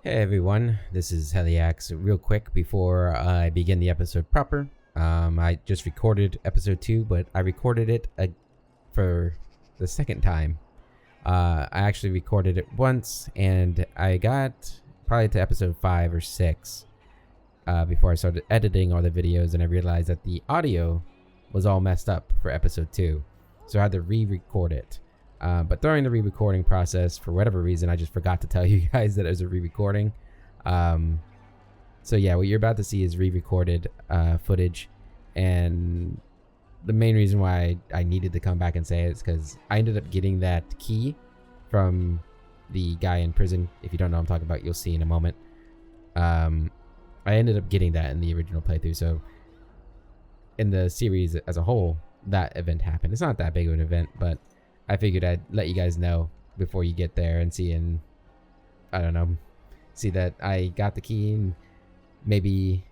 Hey everyone, this is Heliax. Real quick before I begin the episode proper, I just recorded episode 2, but I recorded it for the second time. I actually recorded it once, and I got probably to episode 5 or 6 before I started editing all the videos, and I realized that the audio was all messed up for episode 2, so I had to re-record it. But during the re-recording process, for whatever reason, I just forgot to tell you guys that it was a re-recording. So yeah, what you're about to see is re-recorded footage, and the main reason why I needed to come back and say it is because I ended up getting that key from the guy in prison. If you don't know what I'm talking about, you'll see in a moment. I ended up getting that in the original playthrough, so in the series as a whole, that event happened. It's not that big of an event, but I figured I'd let you guys know before you get there and see that I got the key, and maybe,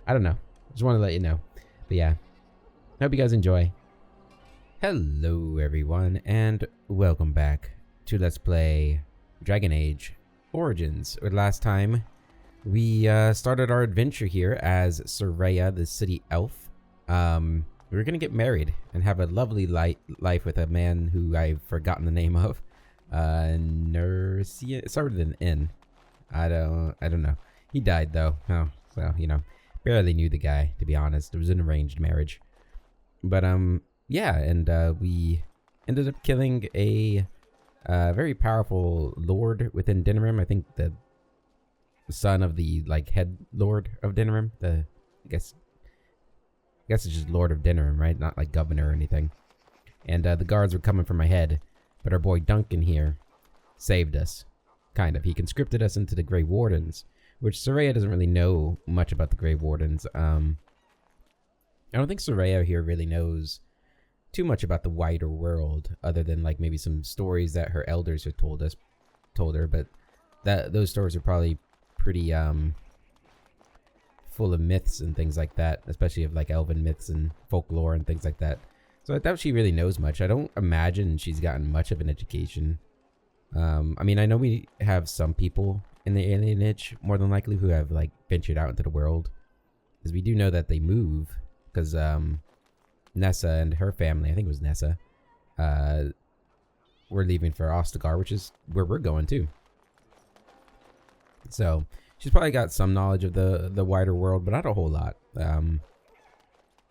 I don't know. Just want to let you know. But yeah, hope you guys enjoy. Hello everyone, and welcome back to Let's Play Dragon Age Origins. Last time, we started our adventure here as Soraya, the city elf. We were going to get married and have a lovely life with a man who I've forgotten the name of. Nursia. It started with an N. I don't know. He died though. Oh, so, barely knew the guy, to be honest. It was an arranged marriage. But, yeah, and we ended up killing a very powerful lord within Denerim. I think the son of the, head lord of Denerim. I guess it's just Lord of Denerim, right? Not like governor or anything. And the guards were coming for my head, but our boy Duncan here saved us. Kind of. He conscripted us into the Grey Wardens, which Soraya doesn't really know much about the Grey Wardens. I don't think Soraya here really knows too much about the wider world, other than maybe some stories that her elders have told her, but those stories are probably pretty full of myths and things like that, especially of elven myths and folklore and things like that. So I doubt she really knows much. I don't imagine she's gotten much of an education. I mean, I know we have some people in the alienage, more than likely, who have ventured out into the world, because we do know that they move, because Nessa and her family, I think it was Nessa, were leaving for Ostagar, which is where we're going too. So she's probably got some knowledge of the wider world, but not a whole lot.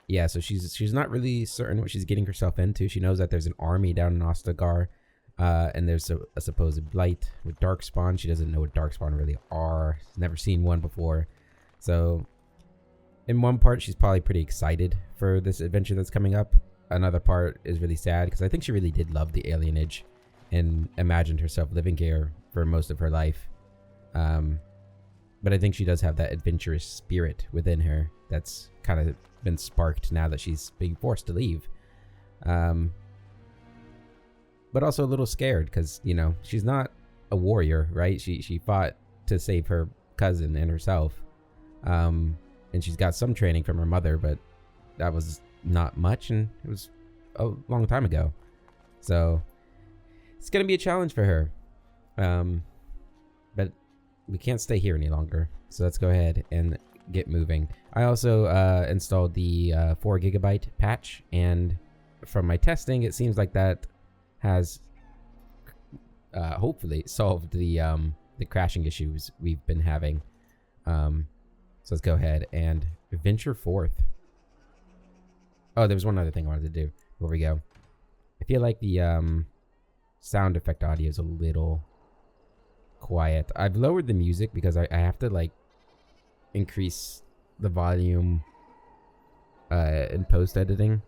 Yeah, so she's not really certain what she's getting herself into. She knows that there's an army down in Ostagar, and there's a supposed blight with darkspawn. She doesn't know what darkspawn really are. She's never seen one before. So in one part, she's probably pretty excited for this adventure that's coming up. Another part is really sad, because I think she really did love the alienage and imagined herself living here for most of her life. But I think she does have that adventurous spirit within her that's kind of been sparked now that she's being forced to leave. But also a little scared, because, she's not a warrior, right? She fought to save her cousin and herself. And she's got some training from her mother, but that was not much, and it was a long time ago. So it's going to be a challenge for her. But we can't stay here any longer, so let's go ahead and get moving. I also installed the 4 gigabyte patch, and from my testing, it seems like that has hopefully solved the crashing issues we've been having. So let's go ahead and venture forth. Oh, there was one other thing I wanted to do before we go. I feel like the sound effect audio is a little quiet. I've lowered the music because I have to increase the volume in post editing,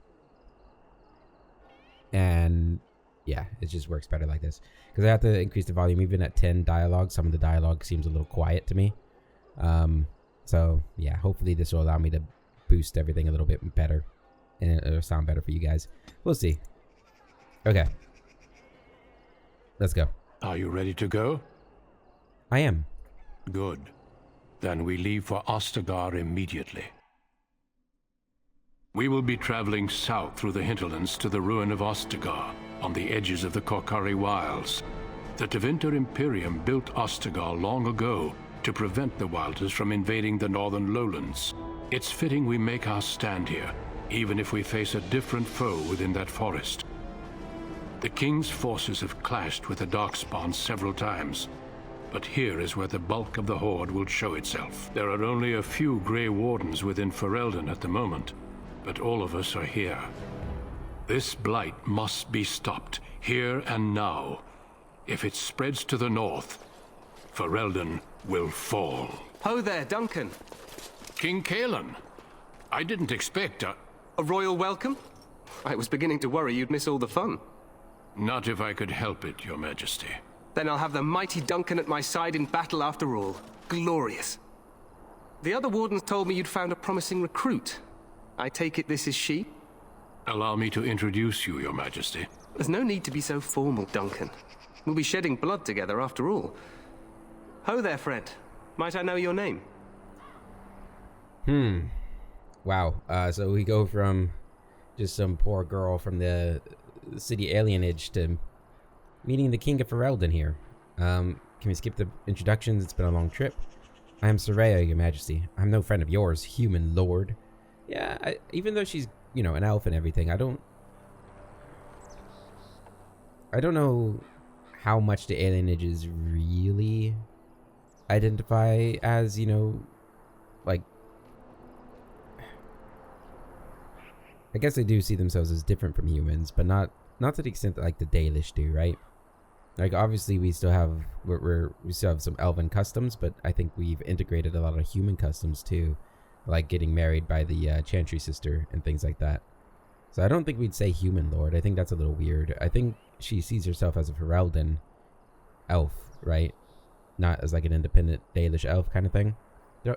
and yeah, it just works better like this, because I have to increase the volume even at 10 dialogue. Some of the dialogue seems a little quiet to me. So yeah, hopefully this will allow me to boost everything a little bit better, and it'll sound better for you guys. We'll see. Okay, let's go. Are you ready to go? I am. Good. Then we leave for Ostagar immediately. We will be traveling south through the hinterlands to the ruin of Ostagar, on the edges of the Korkari Wilds. The Tevinter Imperium built Ostagar long ago to prevent the Wilders from invading the northern lowlands. It's fitting we make our stand here, even if we face a different foe within that forest. The King's forces have clashed with the Darkspawn several times, but here is where the bulk of the Horde will show itself. There are only a few Grey Wardens within Ferelden at the moment, but all of us are here. This blight must be stopped, here and now. If it spreads to the north, Ferelden will fall. Ho there, Duncan. King Kalen, I didn't expect a royal welcome? I was beginning to worry you'd miss all the fun. Not if I could help it, Your Majesty. Then I'll have the mighty Duncan at my side in battle after all. Glorious. The other wardens told me you'd found a promising recruit. I take it this is she? Allow me to introduce you, Your Majesty. There's no need to be so formal, Duncan. We'll be shedding blood together after all. Ho there, friend. Might I know your name? Wow. So we go from just some poor girl from the city alienage to meeting the King of Ferelden here. Can we skip the introductions? It's been a long trip. I am Soraya, Your Majesty. I'm no friend of yours, human lord. Yeah, even though she's, you know, an elf and everything, I don't know how much the alienages really identify as, you know, like, I guess they do see themselves as different from humans, but not to the extent that like the Dalish do, right? Like obviously we still have we still have some elven customs, but I think we've integrated a lot of human customs too, like getting married by the Chantry sister and things like that. So I don't think we'd say human lord. I think that's a little weird. I think she sees herself as a Ferelden elf, right? Not as like an independent Dalish elf kind of thing.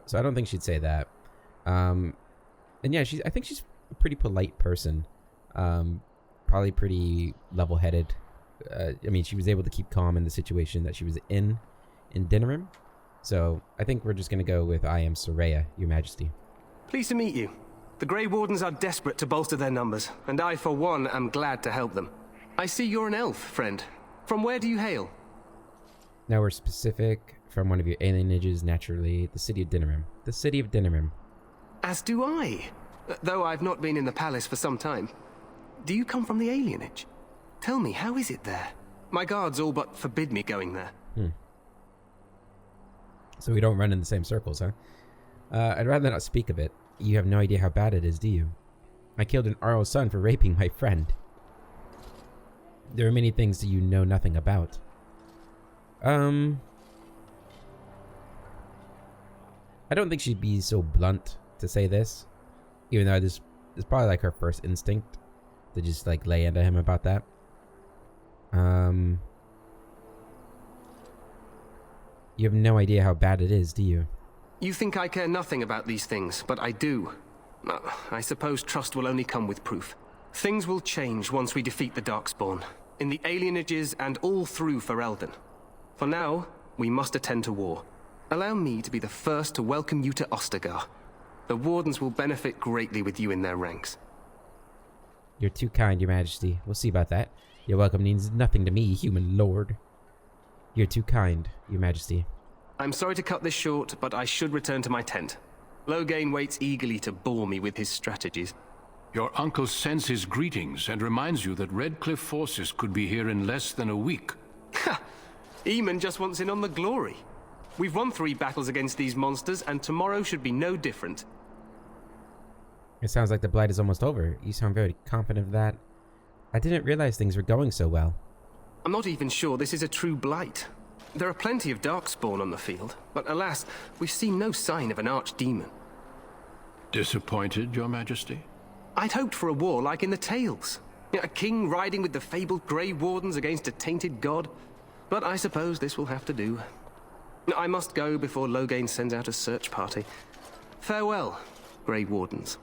So I don't think she'd say that. And yeah, I think she's a pretty polite person. Probably pretty level-headed. I mean, she was able to keep calm in the situation that she was in Denerim. So I think we're just going to go with I am Soraya, Your Majesty. Pleased to meet you. The Grey Wardens are desperate to bolster their numbers, and I, for one, am glad to help them. I see you're an elf, friend. From where do you hail? Now we're specific from one of your alienages, naturally, the city of Denerim. The city of Denerim. As do I. Though I've not been in the palace for some time. Do you come from the alienage? Tell me, how is it there? My guards all but forbid me going there. So we don't run in the same circles, huh? I'd rather not speak of it. You have no idea how bad it is, do you? I killed an Arl's son for raping my friend. There are many things that you know nothing about. I don't think she'd be so blunt to say this. Even though this is probably like her first instinct to just like lay into him about that. You have no idea how bad it is, do you? You think I care nothing about these things, but I do. I suppose trust will only come with proof. Things will change once we defeat the Darkspawn, in the alienages and all through Ferelden. For now, we must attend to war. Allow me to be the first to welcome you to Ostagar. The Wardens will benefit greatly with you in their ranks. You're too kind, Your Majesty. We'll see about that. Your welcome means nothing to me, human lord. You're too kind, Your Majesty. I'm sorry to cut this short, but I should return to my tent. Loghain waits eagerly to bore me with his strategies. Your uncle sends his greetings and reminds you that Redcliffe forces could be here in less than a week. Ha! Eamon just wants in on the glory. We've won 3 battles against these monsters, and tomorrow should be no different. It sounds like the blight is almost over. You sound very confident of that. I didn't realize things were going so well. I'm not even sure this is a true blight. There are plenty of Darkspawn on the field, but alas, we've seen no sign of an archdemon. Disappointed, Your Majesty? I'd hoped for a war like in the tales. A king riding with the fabled Grey Wardens against a tainted god. But I suppose this will have to do. I must go before Loghain sends out a search party. Farewell, Grey Wardens.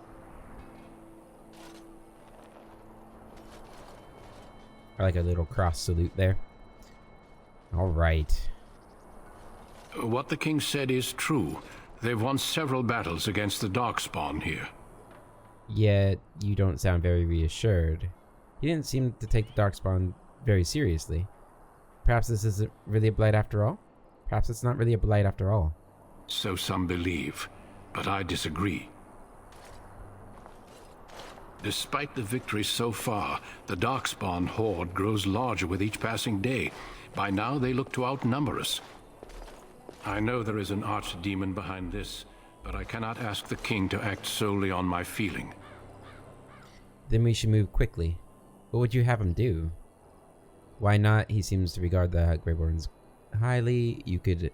I like a little cross salute there. All right. What the king said is true. They've won several battles against the Darkspawn here. Yet you don't sound very reassured. He didn't seem to take the Darkspawn very seriously. Perhaps this isn't really a blight after all? Perhaps it's not really a blight after all. So some believe, but I disagree. Despite the victory so far, the Darkspawn horde grows larger with each passing day. By now, they look to outnumber us. I know there is an archdemon behind this, but I cannot ask the king to act solely on my feeling. Then we should move quickly. What would you have him do? Why not? He seems to regard the Grey Wardens highly. You could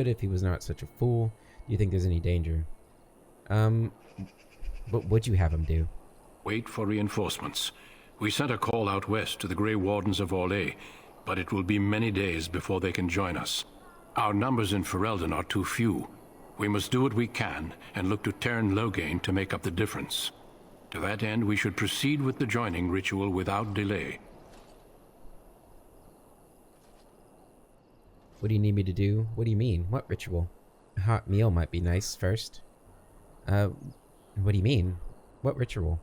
if he was not such a fool. Do you think there's any danger? What would you have him do? Wait for reinforcements. We sent a call out west to the Grey Wardens of Orlais, but it will be many days before they can join us. Our numbers in Ferelden are too few. We must do what we can and look to Teyrn Loghain to make up the difference. To that end, we should proceed with the joining ritual without delay. What do you need me to do? What do you mean? What ritual? A hot meal might be nice first. What do you mean? What ritual?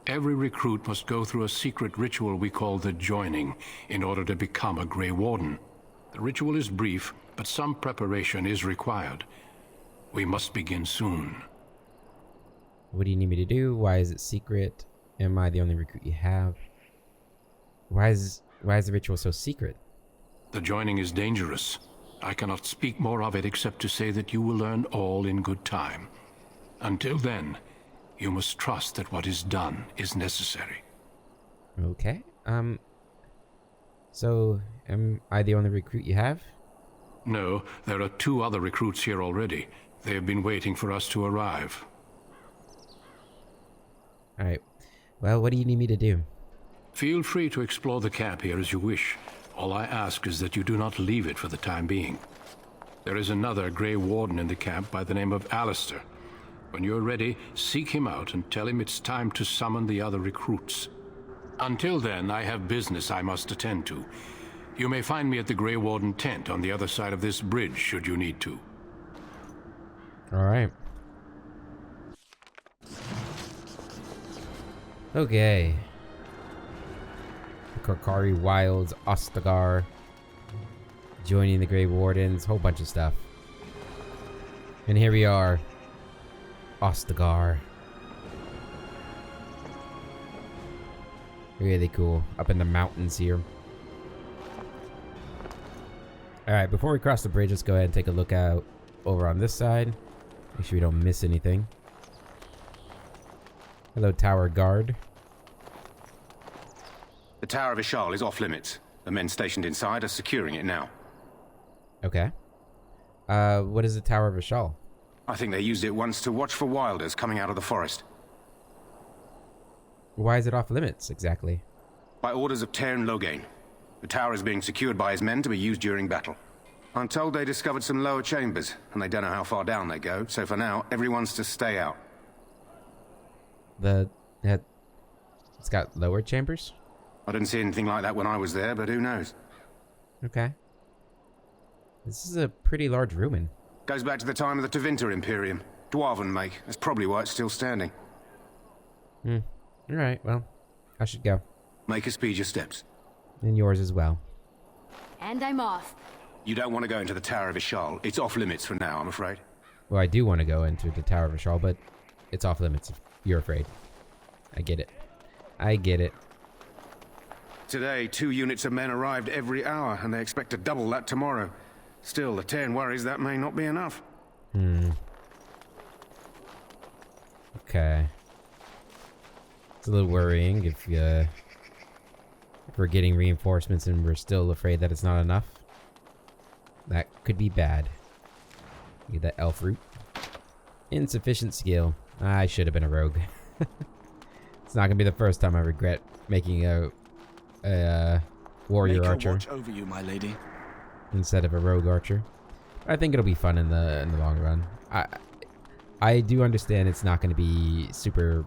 Every recruit must go through a secret ritual we call the joining in order to become a Grey Warden. The ritual is brief, but some preparation is required. We must begin soon. What do you need me to do? Why is it secret? Am I the only recruit you have? Why is the ritual so secret? The joining is dangerous. I cannot speak more of it except to say that you will learn all in good time. Until then, you must trust that what is done is necessary. Okay. So, am I the only recruit you have? No, there are 2 other recruits here already. They have been waiting for us to arrive. Alright. Well, what do you need me to do? Feel free to explore the camp here as you wish. All I ask is that you do not leave it for the time being. There is another Grey Warden in the camp by the name of Alistair. When you're ready, seek him out and tell him it's time to summon the other recruits. Until then, I have business I must attend to. You may find me at the Grey Warden tent on the other side of this bridge, should you need to. Alright. Okay. The Korkari Wilds, Ostagar, joining the Grey Wardens, whole bunch of stuff. And here we are. Ostagar. Really cool. Up in the mountains here. Alright, before we cross the bridge, let's go ahead and take a look out over on this side. Make sure we don't miss anything. Hello, Tower Guard. The Tower of Ishal is off limits. The men stationed inside are securing it now. Okay. What is the Tower of Ishal? I think they used it once to watch for wilders coming out of the forest. Why is it off limits, exactly? By orders of Teyrn Loghain. The tower is being secured by his men to be used during battle. I'm told they discovered some lower chambers, and they don't know how far down they go, so for now, everyone's to stay out. It's got lower chambers? I didn't see anything like that when I was there, but who knows? Okay. This is a pretty large ruin. Goes back to the time of the Tevinter Imperium. Dwarven make. That's probably why it's still standing. Alright, well, I should go. Make us speed your steps. And yours as well. And I'm off. You don't want to go into the Tower of Ishal. It's off limits for now, I'm afraid. Well, I do want to go into the Tower of Ishal, but it's off limits if you're afraid. I get it. I get it. Today, 2 units of men arrived every hour, and they expect to double that tomorrow. Still, the Teyrn worries that may not be enough. Okay. It's a little worrying if we're getting reinforcements and we're still afraid that it's not enough. That could be bad. Get that elf root. Insufficient skill. I should have been a rogue. It's not gonna be the first time I regret making a warrior archer watch over you, my lady. instead of a rogue archer. I think it'll be fun in the long run. I do understand it's not going to be super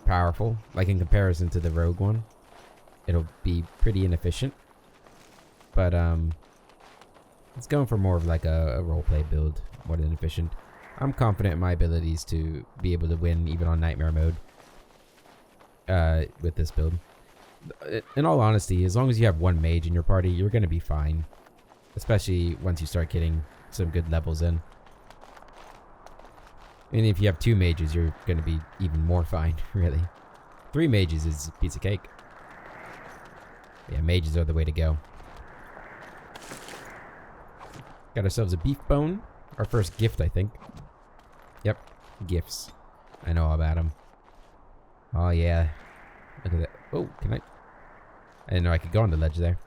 powerful, like in comparison to the rogue one. It'll be pretty inefficient, but it's going for more of like a roleplay build more than efficient. I'm confident in my abilities to be able to win even on nightmare mode with this build. In all honesty, as long as you have one mage in your party, you're going to be fine. Especially once you start getting some good levels in. And if you have 2 mages, you're going to be even more fine, really. 3 mages is a piece of cake. Yeah, mages are the way to go. Got ourselves a beef bone. Our first gift, I think. Yep, gifts. I know all about them. Oh, yeah. Look at that. Oh, can I? I didn't know I could go on the ledge there.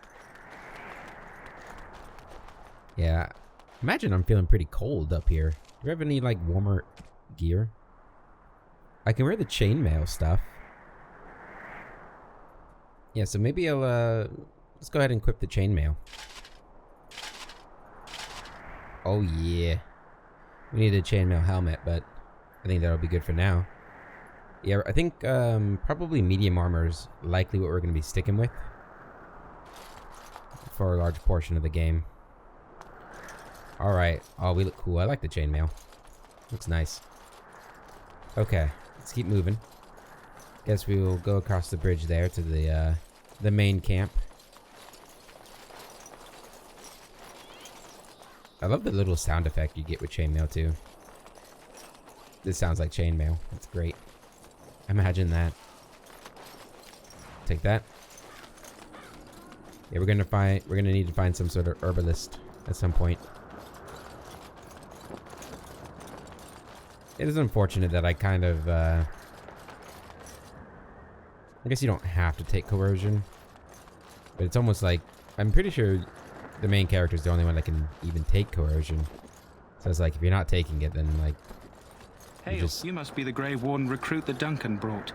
Yeah. Imagine I'm feeling pretty cold up here. Do you have any, like, warmer gear? I can wear the chainmail stuff. Yeah, so maybe I'll, let's go ahead and equip the chainmail. Oh, yeah. We need a chainmail helmet, but I think that'll be good for now. Yeah, I think, probably medium armor is likely what we're going to be sticking with for a large portion of the game. Alright. Oh, we look cool. I like the chainmail. Looks nice. Okay, let's keep moving. Guess we will go across the bridge there to the main camp. I love the little sound effect you get with chainmail too. This sounds like chainmail. That's great. Imagine that. Take that. Yeah, we're gonna need to find some sort of herbalist at some point. It is unfortunate that I kind of I guess you don't have to take coercion, but it's almost like I'm pretty sure the main character is the only one that can even take coercion. So it's like if you're not taking it, then like Hail, you must be the Grey Warden recruit that Duncan brought.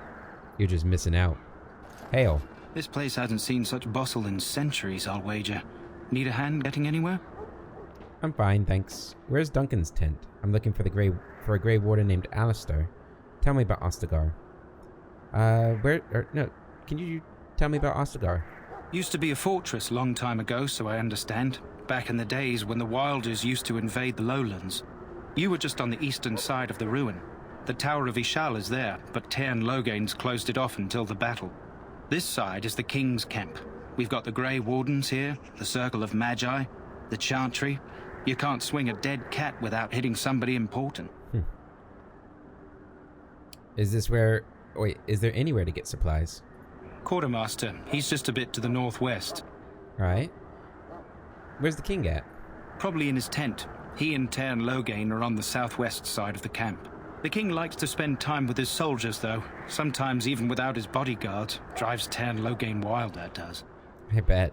You're just missing out. Hail. This place hasn't seen such bustle in centuries, I'll wager. Need a hand getting anywhere? I'm fine, thanks. Where's Duncan's tent? I'm looking for a Grey Warden named Alistair. Tell me about Ostagar. No, can you tell me about Ostagar? Used to be a fortress long time ago, so I understand. Back in the days when the Wilders used to invade the lowlands. You were just on the eastern side of the ruin. The Tower of Ishal is there, but Tairn Logain's closed it off until the battle. This side is the King's camp. We've got the Grey Wardens here, the Circle of Magi, the Chantry. You can't swing a dead cat without hitting somebody important. Is this where... Wait, is there anywhere to get supplies? Quartermaster, he's just a bit to the northwest. Right. Where's the king at? Probably in his tent. He and Tairn Logain are on the southwest side of the camp. The king likes to spend time with his soldiers, though. Sometimes even without his bodyguards. Drives Tairn Logain wild, that does. I bet.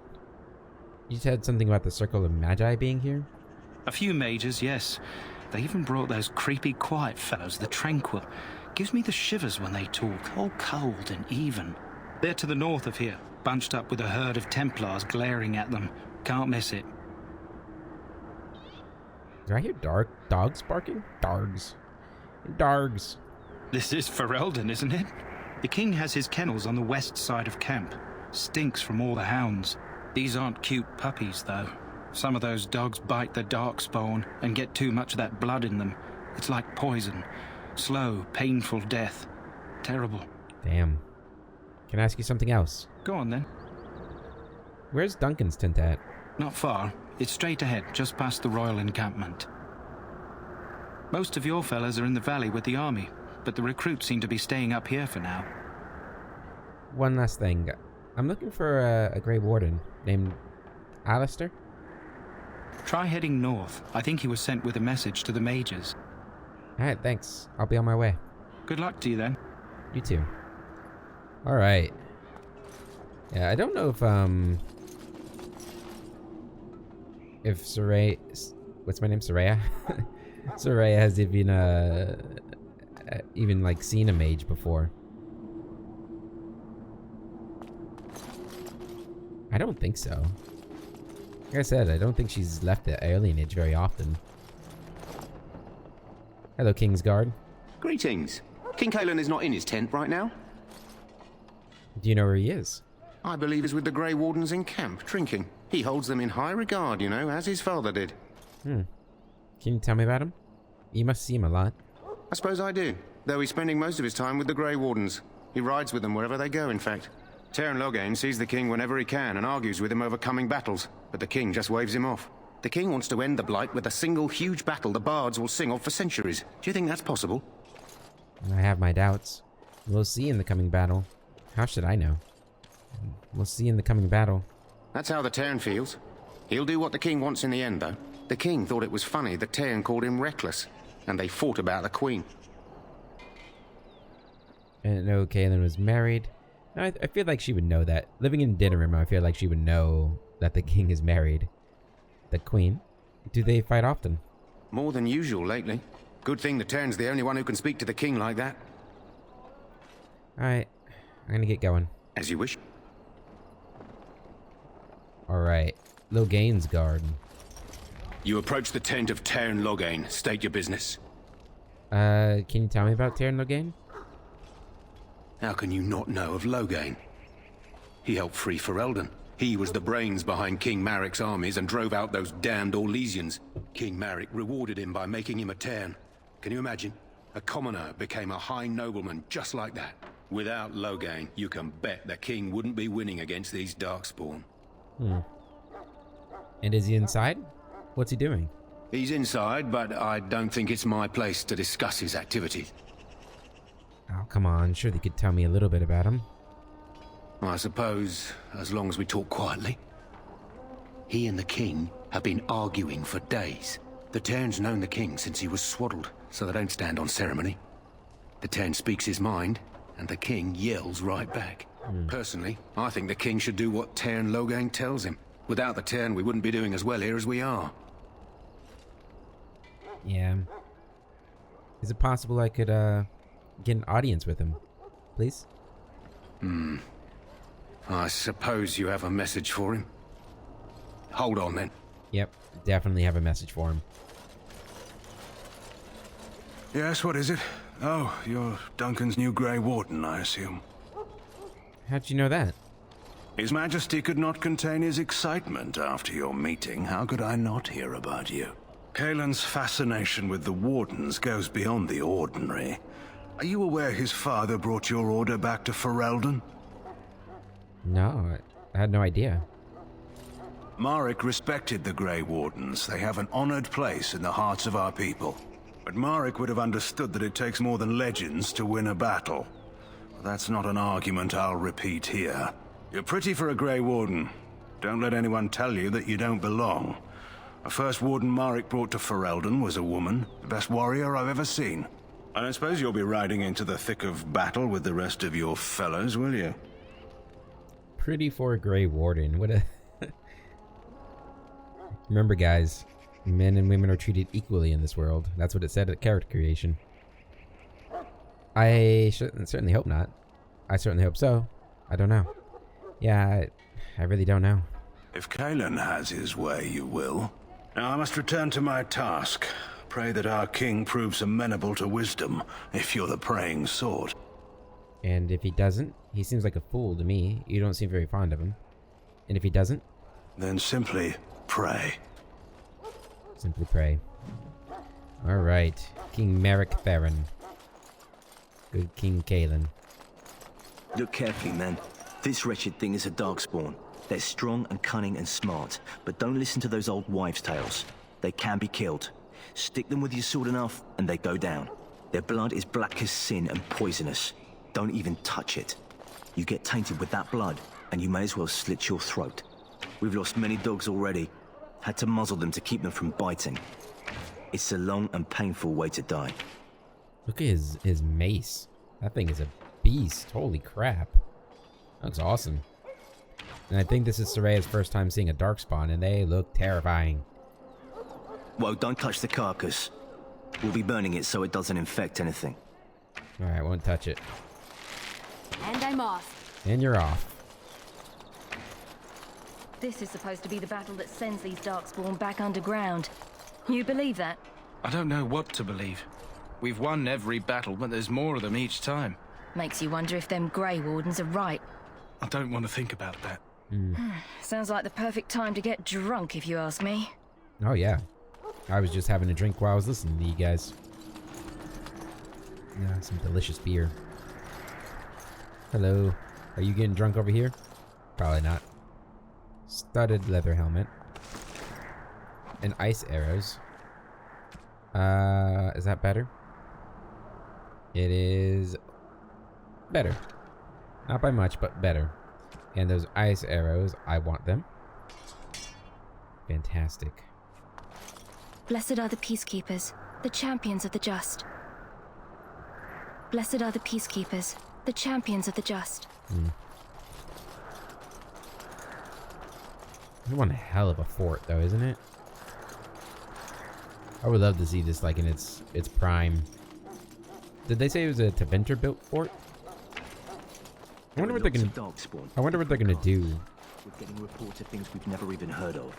You said something about the Circle of Magi being here? A few mages, yes. They even brought those creepy quiet fellows, the Tranquil. Gives me the shivers when they talk, all cold and even. They're to the north of here, bunched up with a herd of Templars glaring at them. Can't miss it. Do I hear dogs barking? Dargs. Dargs. This is Ferelden, isn't it? The king has his kennels on the west side of camp. Stinks from all the hounds. These aren't cute puppies, though. Some of those dogs bite the darkspawn and get too much of that blood in them. It's like poison. Slow, painful death. Terrible. Damn. Can I ask you something else? Go on, then. Where's Duncan's tent at? Not far. It's straight ahead, just past the royal encampment. Most of your fellas are in the valley with the army, but the recruits seem to be staying up here for now. One last thing. I'm looking for a Grey Warden named Alistair. Try heading north. I think he was sent with a message to the mages. Alright, thanks. I'll be on my way. Good luck to you then. You too. Alright. Yeah, I don't know if Soraya... What's my name? Soraya? Soraya has even like seen a mage before. I don't think so. Like I said, I don't think she's left the alienage very often. Hello, Kingsguard. Greetings. King Kalen is not in his tent right now. Do you know where he is? I believe he's with the Grey Wardens in camp, drinking. He holds them in high regard, you know, as his father did. Can you tell me about him? You must see him a lot. I suppose I do, though he's spending most of his time with the Grey Wardens. He rides with them wherever they go, in fact. Tairn Logain sees the king whenever he can and argues with him over coming battles, but the king just waves him off. The king wants to end the Blight with a single huge battle the bards will sing of for centuries. Do you think that's possible? I have my doubts. We'll see in the coming battle. How should I know? We'll see in the coming battle. That's how the Terran feels. He'll do what the king wants in the end, though. The king thought it was funny that Terran called him reckless, and they fought about the queen. And no, Kaelin was married. I feel like she would know that. Living in Dinnerim, I feel like she would know that the king is married. The queen? Do they fight often? More than usual lately. Good thing the Terran's the only one who can speak to the king like that. Alright, I'm gonna get going. As you wish. Alright, Logain's garden. You approach the tent of Terran Logain. State your business. Can you tell me about Terran Logain? How can you not know of Logain? He helped free Ferelden. He was the brains behind King Marik's armies and drove out those damned Orlesians. King Marik rewarded him by making him a Terran. Can you imagine? A commoner became a high nobleman just like that. Without Logain, you can bet the king wouldn't be winning against these Darkspawn. And is he inside? What's he doing? He's inside, but I don't think it's my place to discuss his activities. Oh, come on. Sure, they could tell me a little bit about him. I suppose, as long as we talk quietly. He and the king have been arguing for days. The Terran's known the king since he was swaddled, so they don't stand on ceremony. The Terran speaks his mind, and the king yells right back. Personally, I think the king should do what Terran Logain tells him. Without the Terran, we wouldn't be doing as well here as we are. Yeah. Is it possible I could, get an audience with him? Please? I suppose you have a message for him. Hold on, then. Yep, definitely have a message for him. Yes, what is it? Oh, you're Duncan's new Grey Warden, I assume. How'd you know that? His Majesty could not contain his excitement after your meeting. How could I not hear about you? Kaelin's fascination with the Wardens goes beyond the ordinary. Are you aware his father brought your order back to Ferelden? No, I had no idea. Marik respected the Grey Wardens. They have an honored place in the hearts of our people. But Marik would have understood that it takes more than legends to win a battle. That's not an argument I'll repeat here. You're pretty for a Grey Warden. Don't let anyone tell you that you don't belong. The first Warden Marik brought to Ferelden was a woman, the best warrior I've ever seen. I don't suppose you'll be riding into the thick of battle with the rest of your fellows, will you? Pretty for a Grey Warden. What a... Remember, guys, men and women are treated equally in this world. That's what it said at character creation. I certainly hope not. I certainly hope so. I don't know. Yeah, I really don't know. If Kaelin has his way, you will. Now I must return to my task. Pray that our king proves amenable to wisdom, if you're the praying sort. And if he doesn't, he seems like a fool to me. You don't seem very fond of him. And if he doesn't? Then simply pray. Simply pray. Alright. King Marik Theron. Good King Kaelin. Look carefully, man. This wretched thing is a Darkspawn. They're strong and cunning and smart, but don't listen to those old wives' tales. They can be killed. Stick them with your sword enough, and they go down. Their blood is black as sin and poisonous. Don't even touch it. You get tainted with that blood, and you may as well slit your throat. We've lost many dogs already. Had to muzzle them to keep them from biting. It's a long and painful way to die. Look at his mace. That thing is a beast. Holy crap. Looks awesome. And I think this is Soraya's first time seeing a Darkspawn, and they look terrifying. Well, don't touch the carcass. We'll be burning it so it doesn't infect anything. Alright, won't touch it. And I'm off. And you're off. This is supposed to be the battle that sends these Darkspawn back underground. You believe that? I don't know what to believe. We've won every battle, but there's more of them each time. Makes you wonder if them Grey Wardens are right. I don't want to think about that. Sounds like the perfect time to get drunk, if you ask me. Oh, yeah. I was just having a drink while I was listening to you guys. Yeah, some delicious beer. Hello. Are you getting drunk over here? Probably not. Studded leather helmet. and ice arrows. Is that better? It is better. Not by much, but better. And those ice arrows, I want them. Fantastic. Blessed are the peacekeepers, the champions of the just. Blessed are the peacekeepers, the champions of the just. It's one hell of a fort, though, isn't it? I would love to see this like in its prime. Did they say it was a Teventer built fort? I wonder what they're gonna. I wonder what they're gonna do. We're getting reports of things we've never even heard of.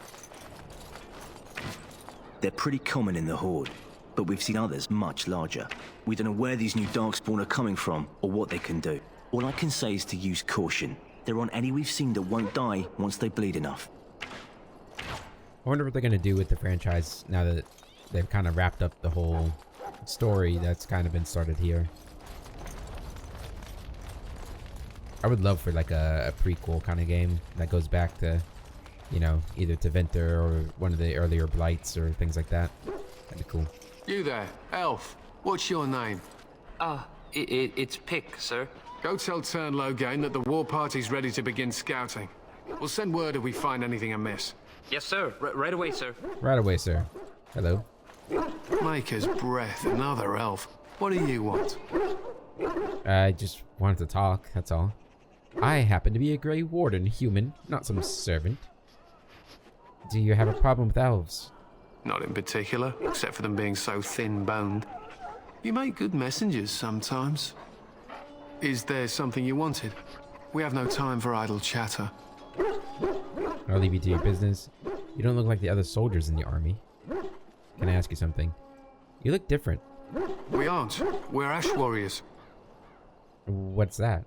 They're pretty common in the Horde, but we've seen others much larger. We don't know where these new Darkspawn are coming from or what they can do. All I can say is to use caution. There aren't any we've seen that won't die once they bleed enough. I wonder what they're gonna do with the franchise now that they've kind of wrapped up the whole story that's kind of been started here. I would love for like a prequel kind of game that goes back to, you know, either Teventer or one of the earlier Blights or things like that. That'd be cool. You there, elf. What's your name? It's Pick, sir. Go tell Turn Logain that the war party's ready to begin scouting. We'll send word if we find anything amiss. Yes, sir. Right away, sir. Right away, sir. Hello. Maker's breath, another elf. What do you want? I just wanted to talk, that's all. I happen to be a Grey Warden human, not some servant. Do you have a problem with elves? Not in particular, except for them being so thin-boned. You make good messengers sometimes. Is there something you wanted? We have no time for idle chatter. I'll leave you to your business. You don't look like the other soldiers in the army. Can I ask you something? You look different. We aren't. We're Ash Warriors. What's that?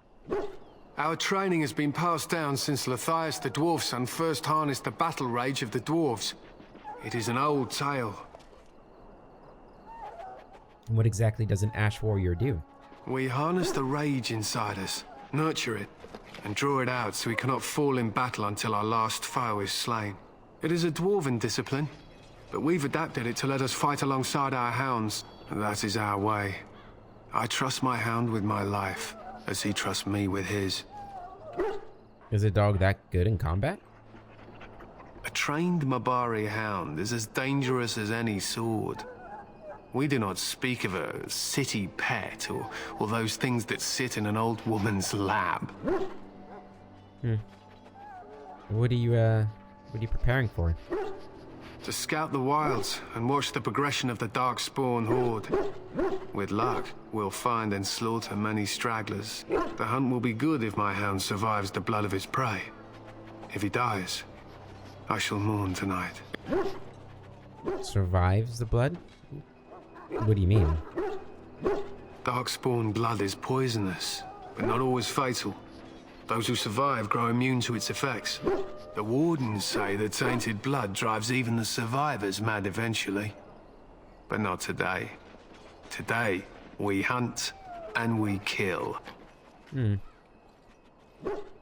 Our training has been passed down since Lathias the Dwarf Son first harnessed the battle rage of the dwarves. It is an old tale. What exactly does an Ash Warrior do? We harness the rage inside us, nurture it, and draw it out so we cannot fall in battle until our last foe is slain. It is a dwarven discipline, but we've adapted it to let us fight alongside our hounds, and that is our way. I trust my hound with my life, as he trusts me with his. Is a dog that good in combat? A trained Mabari hound is as dangerous as any sword. We do not speak of a city pet or those things that sit in an old woman's lap. What are you preparing for? To scout the wilds and watch the progression of the Darkspawn horde. With luck, we'll find and slaughter many stragglers. The hunt will be good if my hound survives the blood of his prey. If he dies, I shall mourn tonight. Survives the blood? What do you mean? Darkspawn blood is poisonous, but not always fatal. Those who survive grow immune to its effects. The Wardens say that tainted blood drives even the survivors mad eventually. But not today. Today, we hunt and we kill.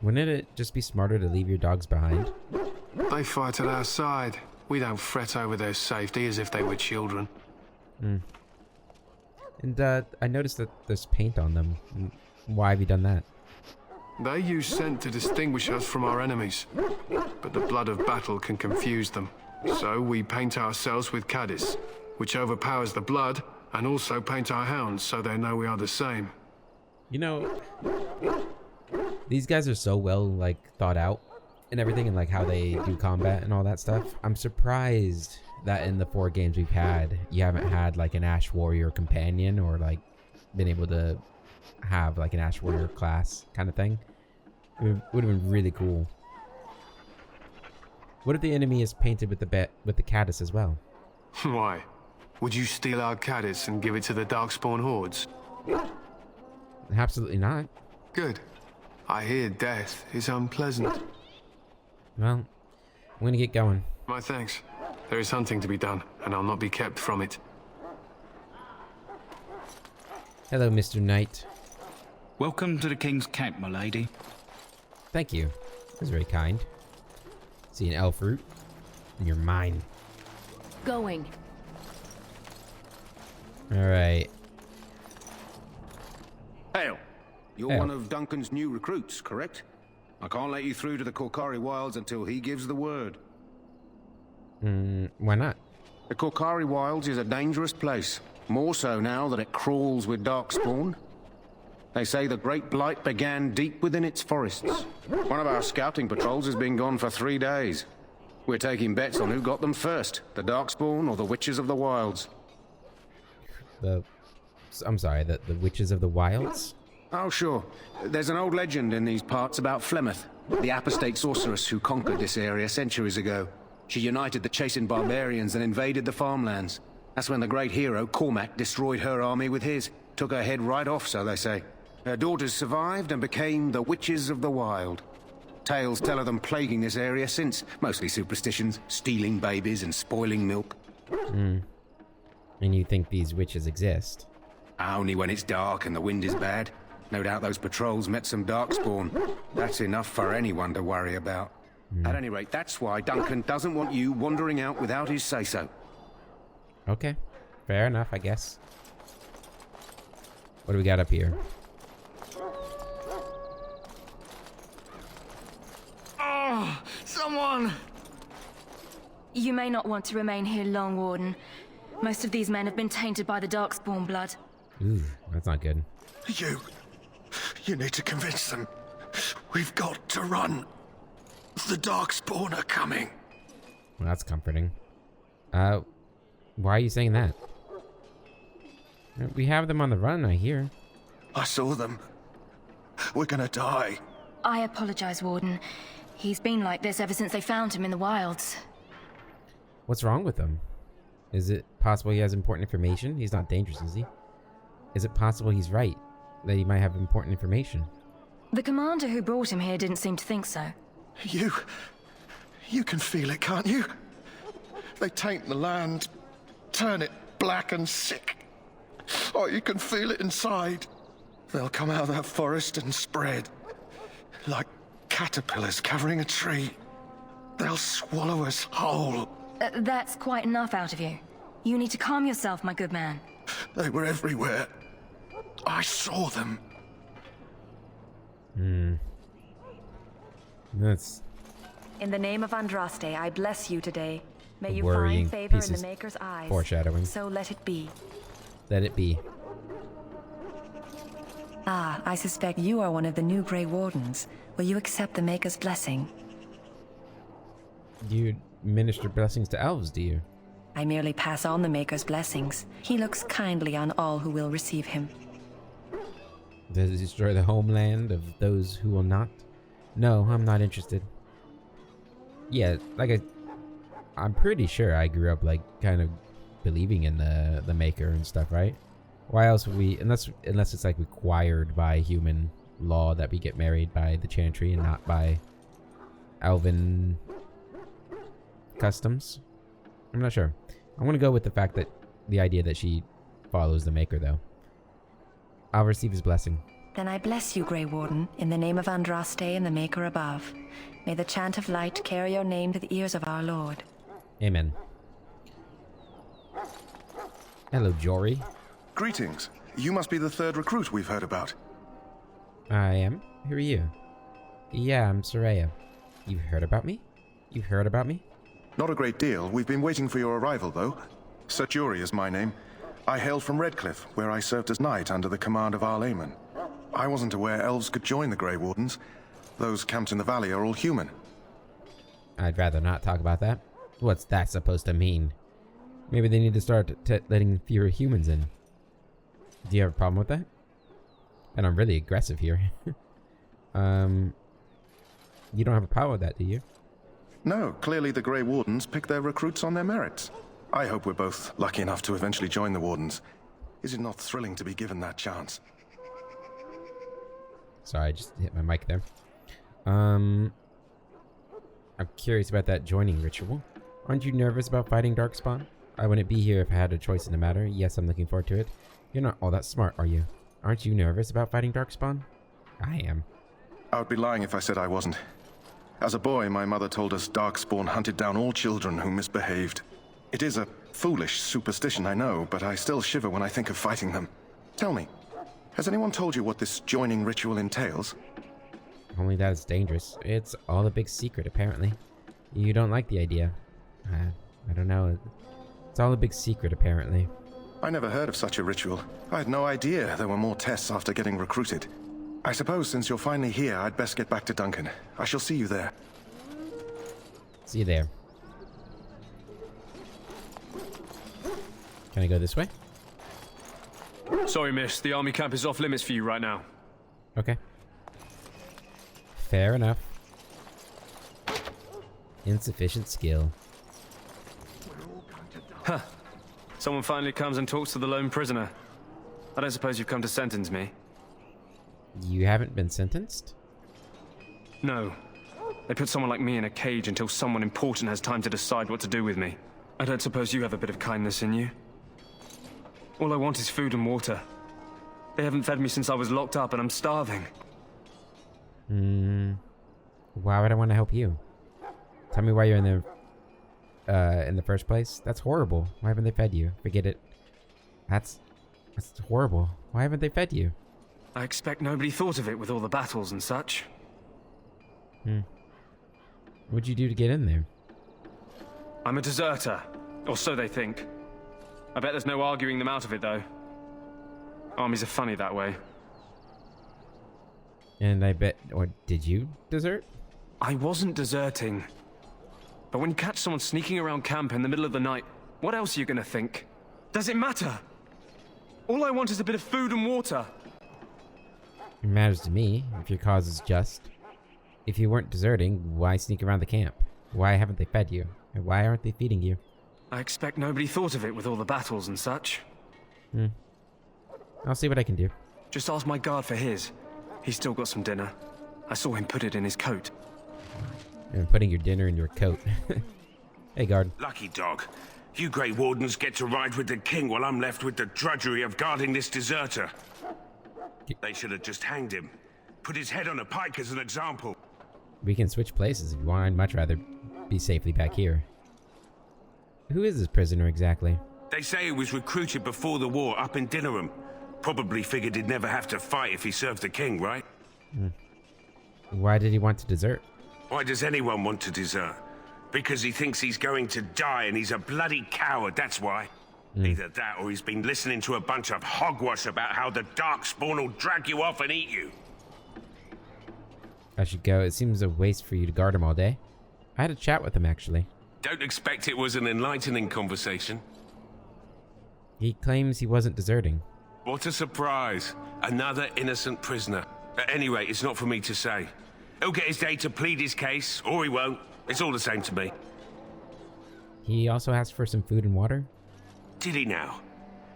Wouldn't it just be smarter to leave your dogs behind? They fight at our side. We don't fret over their safety as if they were children. And I noticed that there's paint on them. Why have you done that? They use scent to distinguish us from our enemies, but the blood of battle can confuse them. So we paint ourselves with Caddis, which overpowers the blood, and also paint our hounds so they know we are the same. You know, these guys are so well, like, thought out and everything, and like how they do combat and all that stuff. I'm surprised that in the 4 games we've had, you haven't had like an Ash Warrior companion or like been able to have like an Ash Warrior class kind of thing. It would have been really cool. What if the enemy is painted with the Caddis as well? Why? Would you steal our Caddis and give it to the Darkspawn hordes? Absolutely not. Good. I hear death is unpleasant. Well, I'm gonna get going. My thanks. There is hunting to be done, and I'll not be kept from it. Hello, Mr. Knight. Welcome to the King's Camp, my lady. Thank you. That's very kind. See an elf root? And you're mine. going. Alright. Hail. You're Hail. one of Duncan's new recruits, correct? I can't let you through to the Korkari Wilds until he gives the word. Why not? The Korkari Wilds is a dangerous place. More so now that it crawls with darkspawn. They say the Great Blight began deep within its forests. One of our scouting patrols has been gone for 3 days. We're taking bets on who got them first, the Darkspawn or the Witches of the Wilds. I'm sorry, the Witches of the Wilds? Oh, sure. There's an old legend in these parts about Flemeth, the apostate sorceress who conquered this area centuries ago. She united the chasing barbarians and invaded the farmlands. That's when the great hero, Cormac, destroyed her army with his. Took her head right off, so they say. Her daughters survived and became the Witches of the Wild. Tales tell of them plaguing this area since. Mostly superstitions, stealing babies and spoiling milk. And you think these witches exist? Only when it's dark and the wind is bad. No doubt those patrols met some darkspawn. That's enough for anyone to worry about. At any rate, that's why Duncan doesn't want you wandering out without his say-so. Okay. Fair enough, I guess. What do we got up here? Oh, someone! You may not want to remain here long, Warden. Most of these men have been tainted by the Darkspawn blood. Ooh, that's not good. You need to convince them. We've got to run. The Darkspawn are coming. Well, that's comforting. Why are you saying that? We have them on the run, I hear. I saw them. We're gonna die. I apologize, Warden. He's been like this ever since they found him in the wilds. What's wrong with him? Is it possible he has important information? He's not dangerous, is he? Is it possible he's right? That he might have important information? The commander who brought him here didn't seem to think so. You can feel it, can't you? They taint the land, turn it black and sick. Oh, you can feel it inside. They'll come out of that forest and spread. Like caterpillars covering a tree. They'll swallow us whole. That's quite enough out of you. You need to calm yourself, my good man. They were everywhere. I saw them. That's In the name of Andraste, I bless you today. May you worrying find favor piece in of the Maker's eyes. foreshadowing. So let it be. Let it be. Ah, I suspect you are one of the new Grey Wardens. Will you accept the Maker's blessing? You minister blessings to elves, do you? I merely pass on the Maker's blessings. He looks kindly on all who will receive him. Does it destroy the homeland of those who will not? No, I'm not interested. Yeah, I'm pretty sure I grew up like kind of believing in the Maker and stuff, right? Why else would we, unless it's like required by human law that we get married by the Chantry and not by elven customs? I'm not sure. I want to go with the fact that the idea that she follows the Maker, though. I'll receive his blessing. Then I bless you, Grey Warden, in the name of Andraste and the Maker above. May the chant of light carry your name to the ears of our Lord. Amen. Hello, Jory. Greetings. You must be the third recruit we've heard about. I am. Who are you? Yeah, I'm Soraya. You've heard about me? You've heard about me? Not a great deal. We've been waiting for your arrival, though. Sir Jury is my name. I hail from Redcliffe, where I served as knight under the command of Arl Eamon. I wasn't aware elves could join the Grey Wardens. Those camped in the valley are all human. I'd rather not talk about that. What's that supposed to mean? Maybe they need to start letting fewer humans in. Do you have a problem with that? And I'm really aggressive here. You don't have a problem with that, do you? No, clearly the Grey Wardens pick their recruits on their merits. I hope we're both lucky enough to eventually join the Wardens. Is it not thrilling to be given that chance? Sorry, I just hit my mic there. I'm curious about that joining ritual. Aren't you nervous about fighting Darkspawn? I wouldn't be here if I had a choice in the matter. Yes, I'm looking forward to it. You're not all that smart, are you? Aren't you nervous about fighting Darkspawn? I am. I would be lying if I said I wasn't. As a boy, my mother told us Darkspawn hunted down all children who misbehaved. It is a foolish superstition, I know, but I still shiver when I think of fighting them. Tell me, has anyone told you what this joining ritual entails? Only that it's dangerous. It's all a big secret, apparently. You don't like the idea. I don't know. It's all a big secret, apparently. I never heard of such a ritual. I had no idea there were more tests after getting recruited. I suppose since you're finally here, I'd best get back to Duncan. I shall see you there. See you there. Can I go this way? Sorry, miss. The army camp is off limits for you right now. Okay. Fair enough. Insufficient skill. Huh. Someone finally comes and talks to the lone prisoner. I don't suppose you've come to sentence me? You haven't been sentenced? No. They put someone like me in a cage until someone important has time to decide what to do with me. I don't suppose you have a bit of kindness in you? All I want is food and water. They haven't fed me since I was locked up and I'm starving. Why would I want to help you? Tell me why you're in the first place. That's horrible. Why haven't they fed you? Forget it. That's horrible. Why haven't they fed you? I expect nobody thought of it with all the battles and such. What'd you do to get in there? I'm a deserter. Or so they think. I bet there's no arguing them out of it, though. Armies are funny that way. And I bet... Or did you desert? I wasn't deserting. But when you catch someone sneaking around camp in the middle of the night, what else are you gonna think? Does it matter? All I want is a bit of food and water. It matters to me, if your cause is just. If you weren't deserting, why sneak around the camp? Why haven't they fed you? And why aren't they feeding you? I expect nobody thought of it with all the battles and such. I'll see what I can do. Just ask my guard for his. He's still got some dinner. I saw him put it in his coat. And putting your dinner in your coat. Hey, guard. Lucky dog. You Grey Wardens get to ride with the king while I'm left with the drudgery of guarding this deserter. They should have just hanged him. Put his head on a pike as an example. We can switch places if you want. I'd much rather be safely back here. Who is this prisoner exactly? They say he was recruited before the war up in Dinnerham. Probably figured he'd never have to fight if he served the king, right? Why did he want to desert? Why does anyone want to desert? Because he thinks he's going to die and he's a bloody coward, that's why. Either that or he's been listening to a bunch of hogwash about how the Darkspawn will drag you off and eat you. I should go. It seems a waste for you to guard him all day. I had a chat with him, actually. Don't expect it was an enlightening conversation. He claims he wasn't deserting. What a surprise. Another innocent prisoner. At any rate, it's not for me to say. He'll get his day to plead his case, or he won't. It's all the same to me. He also asked for some food and water? Did he now?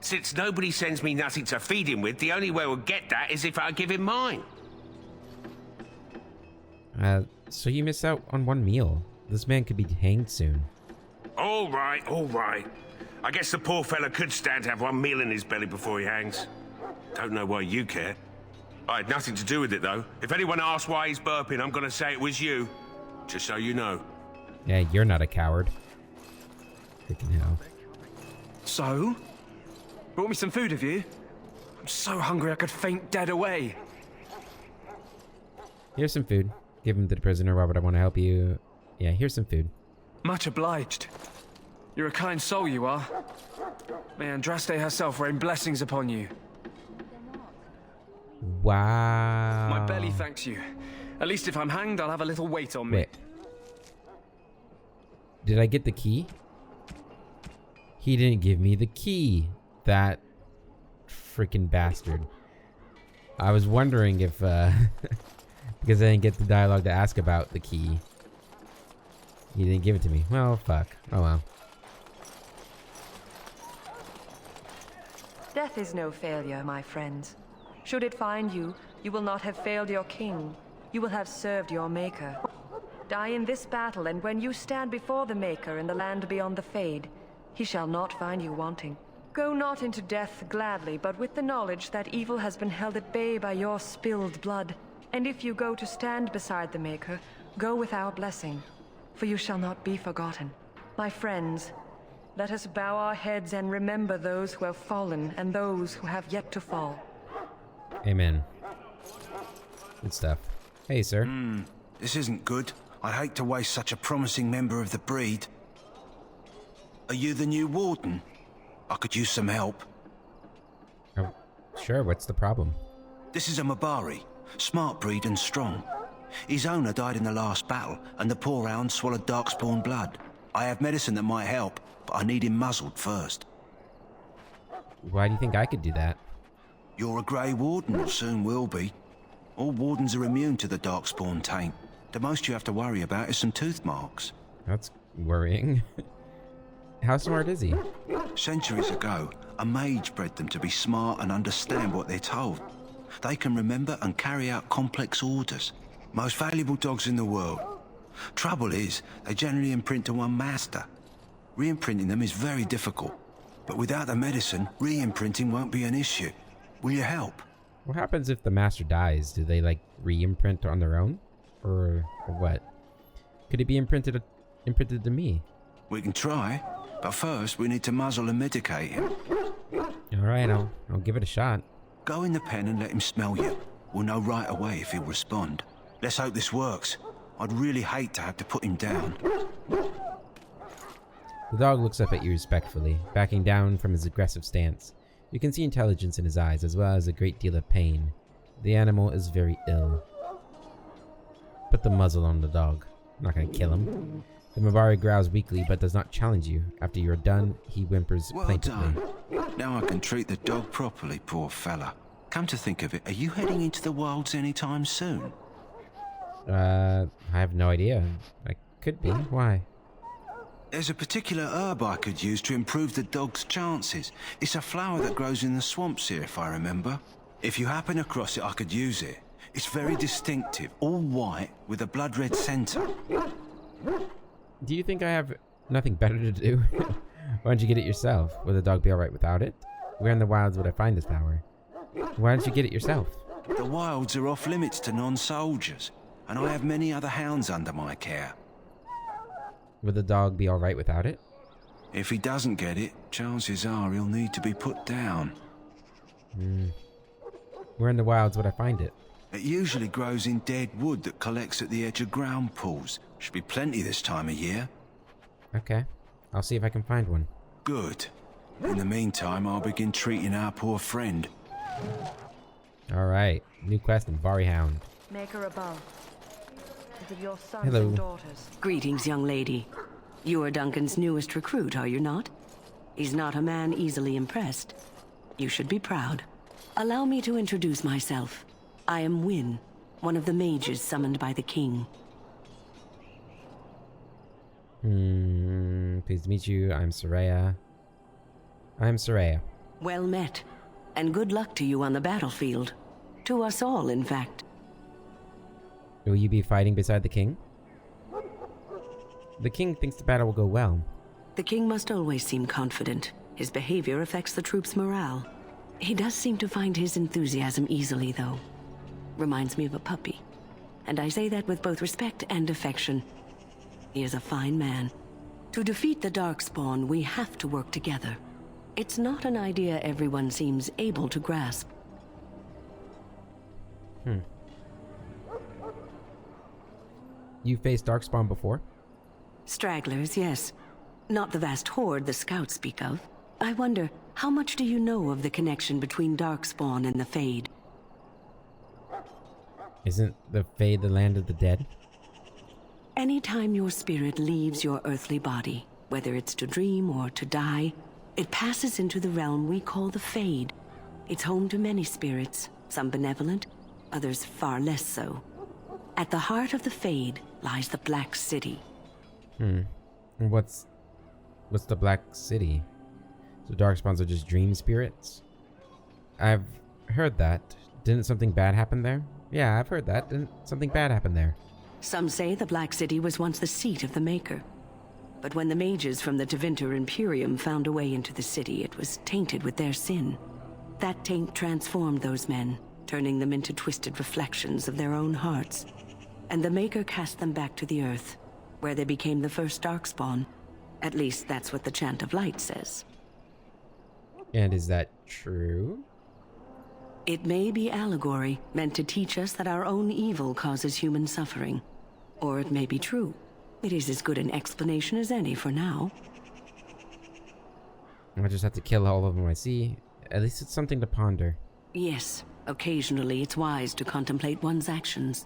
Since nobody sends me nothing to feed him with, the only way we'll get that is if I give him mine. So you miss out on one meal. This man could be hanged soon. All right, all right. I guess the poor fella could stand to have one meal in his belly before he hangs. Don't know why you care. I had nothing to do with it, though. If anyone asks why he's burping, I'm gonna say it was you. Just so you know. Yeah, you're not a coward. Freaking hell. So? Brought me some food, have you? I'm so hungry I could faint dead away. Here's some food. Give him to the prisoner. Why would I want to help you? Yeah, here's some food. Much obliged. You're a kind soul, you are. May Andraste herself rain blessings upon you. Wow. My belly thanks you. At least if I'm hanged, I'll have a little weight on me. Wait. Did I get the key? He didn't give me the key. That freaking bastard. I was wondering if, because I didn't get the dialogue to ask about the key. He didn't give it to me. Well, fuck. Oh well. Death is no failure, my friends. Should it find you, you will not have failed your king. You will have served your maker. Die in this battle, and when you stand before the maker in the land beyond the Fade, he shall not find you wanting. Go not into death gladly, but with the knowledge that evil has been held at bay by your spilled blood. And if you go to stand beside the maker, go with our blessing, for you shall not be forgotten. My friends, Let us bow our heads and remember those who have fallen and those who have yet to fall. Amen. Good stuff. Hey, sir. This isn't good. I'd hate to waste such a promising member of the breed. Are you the new warden? I could use some help. Oh, sure, what's the problem? This is a Mabari, smart breed and strong. His owner died in the last battle, and the poor hound swallowed darkspawn blood. I have medicine that might help, but I need him muzzled first. Why do you think I could do that? You're a Grey Warden, or soon will be. All wardens are immune to the darkspawn taint. The most you have to worry about is some tooth marks. That's worrying. How smart is he? Centuries ago, a mage bred them to be smart and understand what they're told. They can remember and carry out complex orders. Most valuable dogs in the world. Trouble is, they generally imprint to one master. Re-imprinting them is very difficult. But without the medicine, re-imprinting won't be an issue. Will you help? What happens if the master dies? Do they, like, re-imprint on their own? Or what? Could it be imprinted to me? We can try, but first we need to muzzle and medicate him. Alright, I'll give it a shot. Go in the pen and let him smell you. We'll know right away if he'll respond. Let's hope this works. I'd really hate to have to put him down. The dog looks up at you respectfully, backing down from his aggressive stance. You can see intelligence in his eyes, as well as a great deal of pain. The animal is very ill. Put the muzzle on the dog. I'm not gonna kill him. The Mabari growls weakly, but does not challenge you. After you are done, he whimpers plaintively. Well done. Now I can treat the dog properly, poor fella. Come to think of it, are you heading into the wilds anytime soon? I have no idea. I could be. Why? There's a particular herb I could use to improve the dog's chances. It's a flower that grows in the swamps here, if I remember. If you happen across it, I could use it. It's very distinctive, all white, with a blood-red centre. Do you think I have nothing better to do? Why don't you get it yourself? Will the dog be alright without it? Where in the wilds would I find this flower? Why don't you get it yourself? The wilds are off limits to non-soldiers, and I have many other hounds under my care. Will the dog be alright without it? If he doesn't get it, chances are he'll need to be put down. Where in the wilds would I find it? It usually grows in dead wood that collects at the edge of ground pools. Should be plenty this time of year. Okay. I'll see if I can find one. Good. In the meantime, I'll begin treating our poor friend. Alright. New quest in Bari Hound. Maker above. Is it your sons Hello. and daughters? Greetings, young lady. You are Duncan's newest recruit, are you not? He's not a man easily impressed. You should be proud. Allow me to introduce myself. I am Wynne, one of the mages summoned by the king. Pleased to meet you. I'm Soraya. Well met. And good luck to you on the battlefield. To us all, in fact. Will you be fighting beside the king? The king thinks the battle will go well. The king must always seem confident. His behavior affects the troops' morale. He does seem to find his enthusiasm easily, though. Reminds me of a puppy. And I say that with both respect and affection. He is a fine man. To defeat the Darkspawn, we have to work together. It's not an idea everyone seems able to grasp. You faced Darkspawn before? Stragglers, yes. Not the vast horde the scouts speak of. I wonder, how much do you know of the connection between Darkspawn and the Fade? Isn't the Fade the land of the dead? Anytime your spirit leaves your earthly body, whether it's to dream or to die, it passes into the realm we call the Fade. It's home to many spirits, some benevolent, others far less so. At the heart of the Fade lies the Black City. And what's the Black City? So Darkspawns are just dream spirits? I've heard that. Didn't something bad happen there? Yeah, I've heard that. Didn't something bad happen there? Some say the Black City was once the seat of the Maker. But when the mages from the Tevinter Imperium found a way into the city, it was tainted with their sin. That taint transformed those men, turning them into twisted reflections of their own hearts. And the Maker cast them back to the Earth, where they became the first Darkspawn. At least that's what the Chant of Light says. And is that true? It may be allegory, meant to teach us that our own evil causes human suffering. Or it may be true. It is as good an explanation as any for now. I just have to kill all of them I see. At least it's something to ponder. Yes, occasionally it's wise to contemplate one's actions.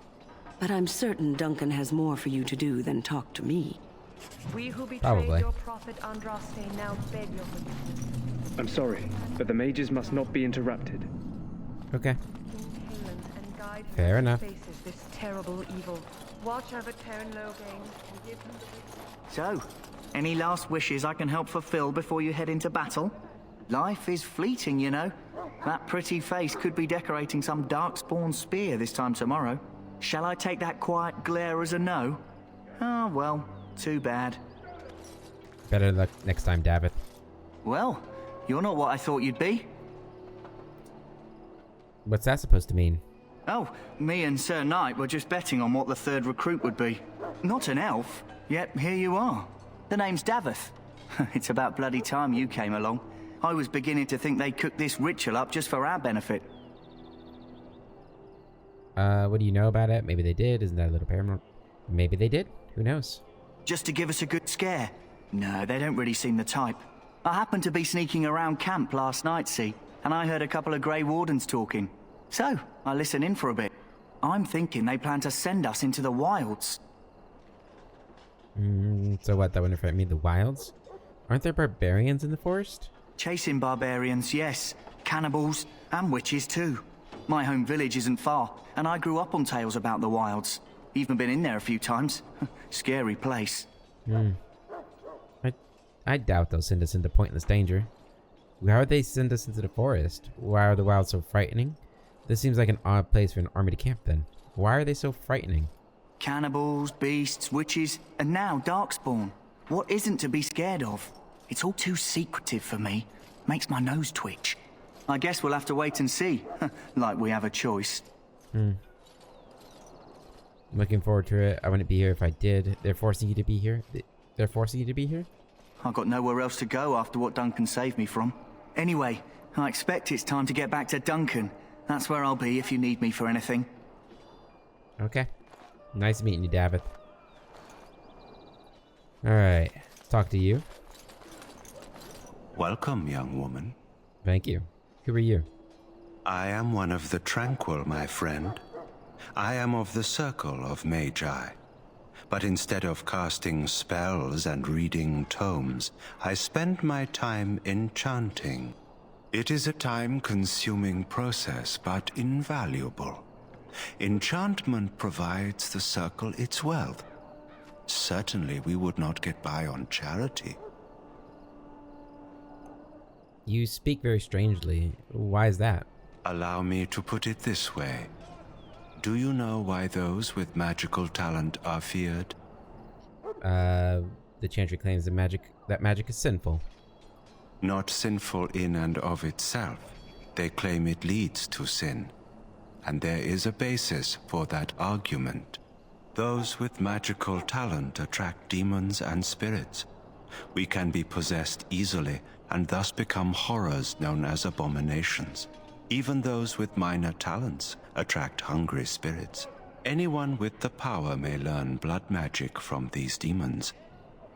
But I'm certain Duncan has more for you to do than talk to me. We who betrayed Probably. your prophet Andraste now beg your forgiveness. I'm sorry, but the mages must not be interrupted. Okay. And guide him Fair as he enough. faces this terrible evil. Watch over Terran Logain and give him the... So, any last wishes I can help fulfill before you head into battle? Life is fleeting, you know. That pretty face could be decorating some darkspawn spear this time tomorrow. Shall I take that quiet glare as a no? Oh, well, too bad. Better luck next time, Davith. Well, you're not what I thought you'd be. What's that supposed to mean? Oh, me and Sir Knight were just betting on what the third recruit would be. Not an elf, yet here you are. The name's Davith. It's about bloody time you came along. I was beginning to think they cooked this ritual up just for our benefit. What do you know about it? Maybe they did. Isn't that a little paranormal? Maybe they did. Who knows? Just to give us a good scare? No, they don't really seem the type. I happened to be sneaking around camp last night, see, and I heard a couple of Grey Wardens talking. So, I listened in for a bit. I'm thinking they plan to send us into the wilds. So what, that wouldn't affect me? The wilds? Aren't there barbarians in the forest? Chasing barbarians, yes. Cannibals, and witches too. My home village isn't far, and I grew up on tales about the wilds. Even been in there a few times. Scary place. I doubt they'll send us into pointless danger. Why would they send us into the forest? Why are the wilds so frightening? This seems like an odd place for an army to camp then. Why are they so frightening? Cannibals, beasts, witches, and now darkspawn. What isn't to be scared of? It's all too secretive for me. Makes my nose twitch. I guess we'll have to wait and see. Like we have a choice. Looking forward to it. I wouldn't be here if I did. They're forcing you to be here? They're forcing you to be here? I've got nowhere else to go after what Duncan saved me from. Anyway, I expect it's time to get back to Duncan. That's where I'll be if you need me for anything. Okay. Nice meeting you, Davith. Alright. Let's talk to you. Welcome, young woman. Thank you. Who are you? I am one of the Tranquil, my friend. I am of the Circle of Magi. But instead of casting spells and reading tomes, I spend my time enchanting. It is a time-consuming process, but invaluable. Enchantment provides the Circle its wealth. Certainly we would not get by on charity. You speak very strangely. Why is that? Allow me to put it this way. Do you know why those with magical talent are feared? The Chantry claims that magic is sinful. Not sinful in and of itself. They claim it leads to sin. And there is a basis for that argument. Those with magical talent attract demons and spirits. We can be possessed easily and thus become horrors known as abominations. Even those with minor talents attract hungry spirits. Anyone with the power may learn blood magic from these demons.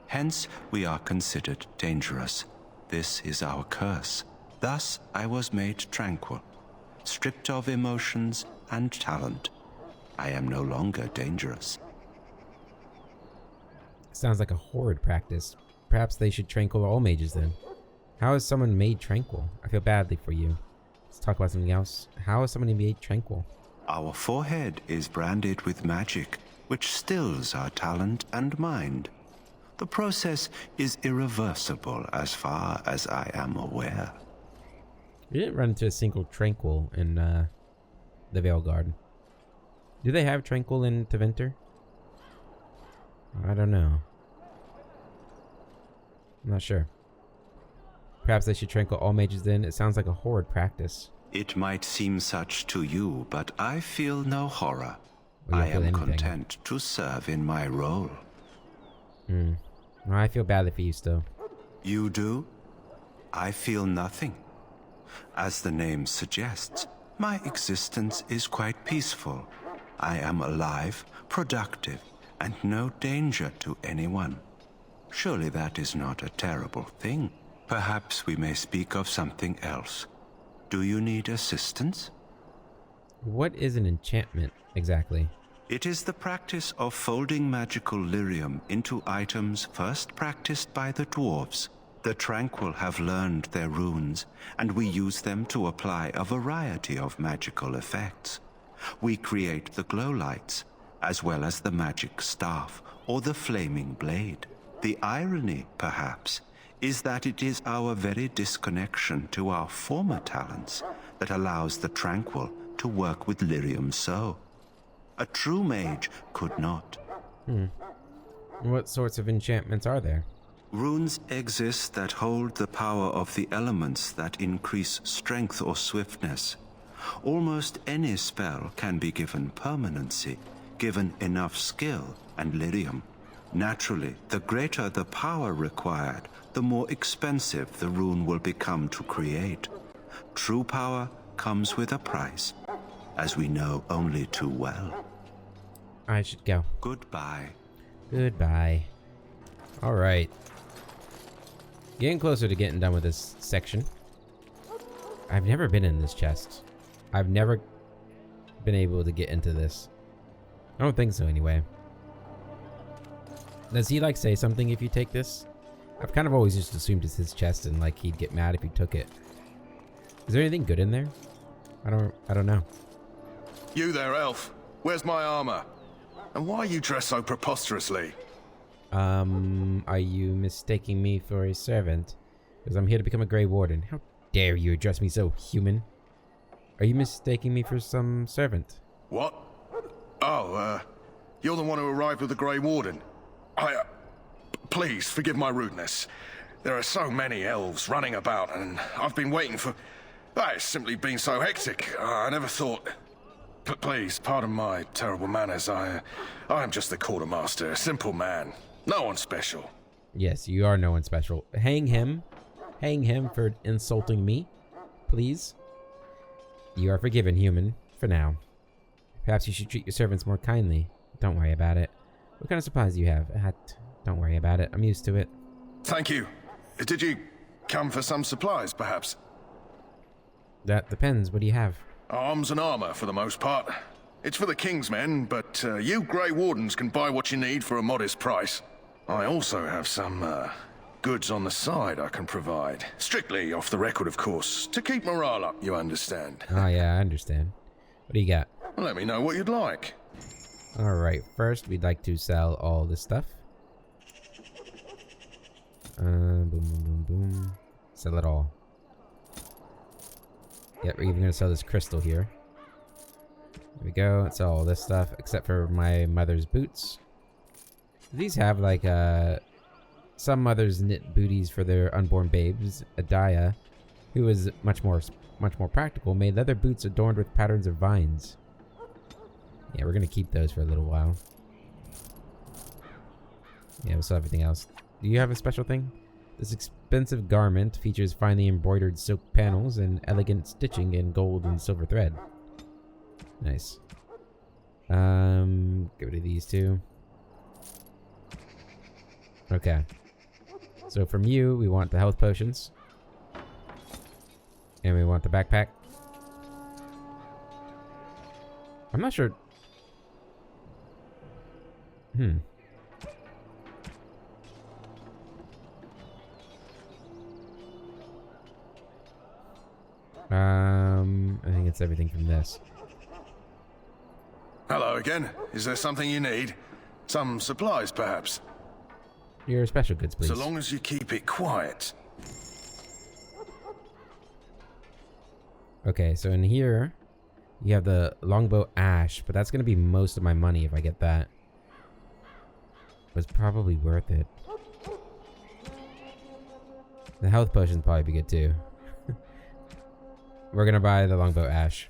Hence, we are considered dangerous. This is our curse. Thus, I was made tranquil, stripped of emotions and talent. I am no longer dangerous. Sounds like a horrid practice. Perhaps they should tranquil all mages then. How is someone made tranquil? I feel badly for you. Let's talk about something else. How is someone made tranquil? Our forehead is branded with magic, which stills our talent and mind. The process is irreversible as far as I am aware. We didn't run into a single tranquil in the Vale Guard. Do they have tranquil in Tevinter? I don't know. I'm not sure. Perhaps they should tranquil all mages then. It sounds like a horrid practice. It might seem such to you, but I feel no horror. Well, I am content to serve in my role. Well, I feel badly for you still. You do? I feel nothing. As the name suggests, my existence is quite peaceful. I am alive, productive, and no danger to anyone. Surely that is not a terrible thing. Perhaps we may speak of something else. Do you need assistance? What is an enchantment, exactly? It is the practice of folding magical lyrium into items first practiced by the dwarves. The Tranquil have learned their runes, and we use them to apply a variety of magical effects. We create the glow lights, as well as the magic staff or the flaming blade. The irony, perhaps, is that it is our very disconnection to our former talents that allows the Tranquil to work with lyrium so. A true mage could not. What sorts of enchantments are there? Runes exist that hold the power of the elements that increase strength or swiftness. Almost any spell can be given permanency, given enough skill and lyrium. Naturally, the greater the power required, the more expensive the rune will become to create. True power comes with a price, as we know only too well. I should go. Goodbye. Goodbye. Alright. Getting closer to getting done with this section. I've never been in this chest. I've never been able to get into this. I don't think so anyway. Does he like say something if you take this? I've kind of always just assumed it's his chest and like he'd get mad if you took it. Is there anything good in there? I don't know. You there, elf. Where's my armor? And why are you dressed so preposterously? Are you mistaking me for a servant? Because I'm here to become a Grey Warden. How dare you address me so human? Are you mistaking me for some servant? What? Oh, you're the one who arrived with the Grey Warden. Please, forgive my rudeness. There are so many elves running about, and I've been waiting for... It's simply been so hectic. I never thought... Please, pardon my terrible manners. I am just the quartermaster, a simple man. No one special. Yes, you are no one special. Hang him. Hang him for insulting me, please. You are forgiven, human, for now. Perhaps you should treat your servants more kindly. Don't worry about it. What kind of supplies do you have? Don't worry about it. I'm used to it. Thank you. Did you come for some supplies, perhaps? That depends. What do you have? Arms and armor, for the most part. It's for the King's men, but you Grey Wardens can buy what you need for a modest price. I also have some goods on the side I can provide. Strictly off the record, of course. To keep morale up, you understand. Oh, yeah, I understand. What do you got? Let me know what you'd like. Alright, first we'd like to sell all this stuff. Boom, boom, boom, boom. Sell it all. Yep, we're even gonna sell this crystal here. There we go. Let's sell all this stuff, except for my mother's boots. These have like some mothers knit booties for their unborn babes. Adaya, who is much more practical, made leather boots adorned with patterns of vines. Yeah, we're gonna keep those for a little while. Yeah, we'll sell everything else. Do you have a special thing? This expensive garment features finely embroidered silk panels and elegant stitching in gold and silver thread. Nice. Get rid of these two. Okay. So from you, we want the health potions. And we want the backpack. I'm not sure. I think it's everything from this. Hello again. Is there something you need? Some supplies, perhaps? Your special goods, please. So long as you keep it quiet. Okay, so in here, you have the longbow ash, but that's going to be most of my money if I get that. But it's probably worth it. The health potions probably be good too. We're going to buy the longbow ash.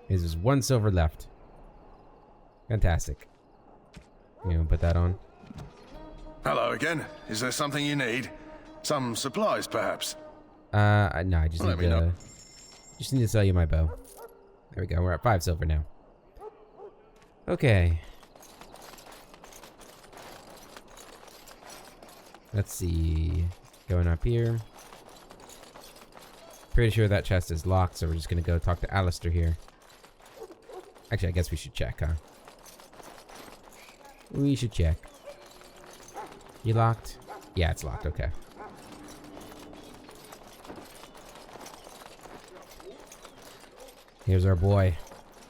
There's just 1 silver left. Fantastic. You know, put that on. Hello again. Is there something you need? Some supplies, perhaps? No, I just need to sell you my bow. There we go. We're at 5 silver now. Okay. Let's see. Going up here. Pretty sure that chest is locked, so we're just gonna go talk to Alistair here. Actually, I guess we should check, huh? We should check. You locked? Yeah, it's locked. Okay. Here's our boy.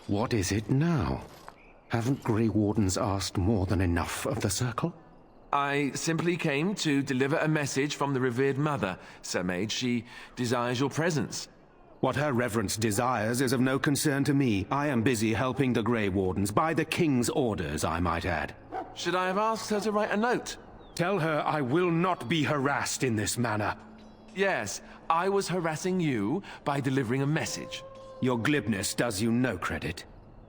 What is it now? Haven't Grey Wardens asked more than enough of the Circle? I simply came to deliver a message from the revered mother, Sir Mage. She desires your presence. What her reverence desires is of no concern to me. I am busy helping the Grey Wardens, by the King's orders, I might add. Should I have asked her to write a note? Tell her I will not be harassed in this manner. Yes, I was harassing you by delivering a message. Your glibness does you no credit.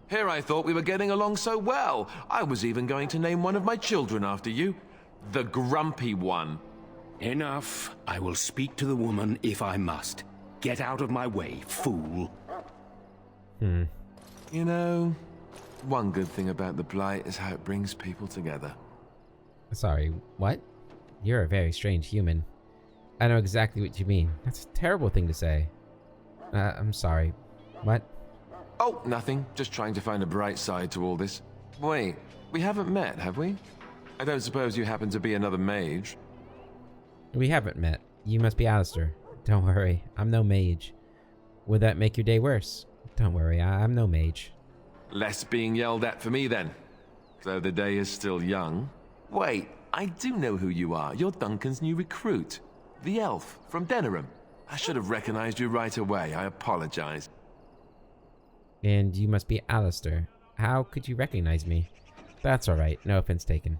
Here I thought we were getting along so well. I was even going to name one of my children after you. The Grumpy One. Enough. I will speak to the woman if I must. Get out of my way, fool. You know, one good thing about the Blight is how it brings people together. Sorry, what? You're a very strange human. I know exactly what you mean. That's a terrible thing to say. I'm sorry. What? Oh, nothing. Just trying to find a bright side to all this. Wait, we haven't met, have we? I don't suppose you happen to be another mage? We haven't met. You must be Alistair. Don't worry, I'm no mage. Would that make your day worse? Don't worry, I'm no mage. Less being yelled at for me then. Though the day is still young. Wait, I do know who you are. You're Duncan's new recruit. The elf from Denerim. I should have recognized you right away. I apologize. And you must be Alistair. How could you recognize me? That's alright, no offense taken.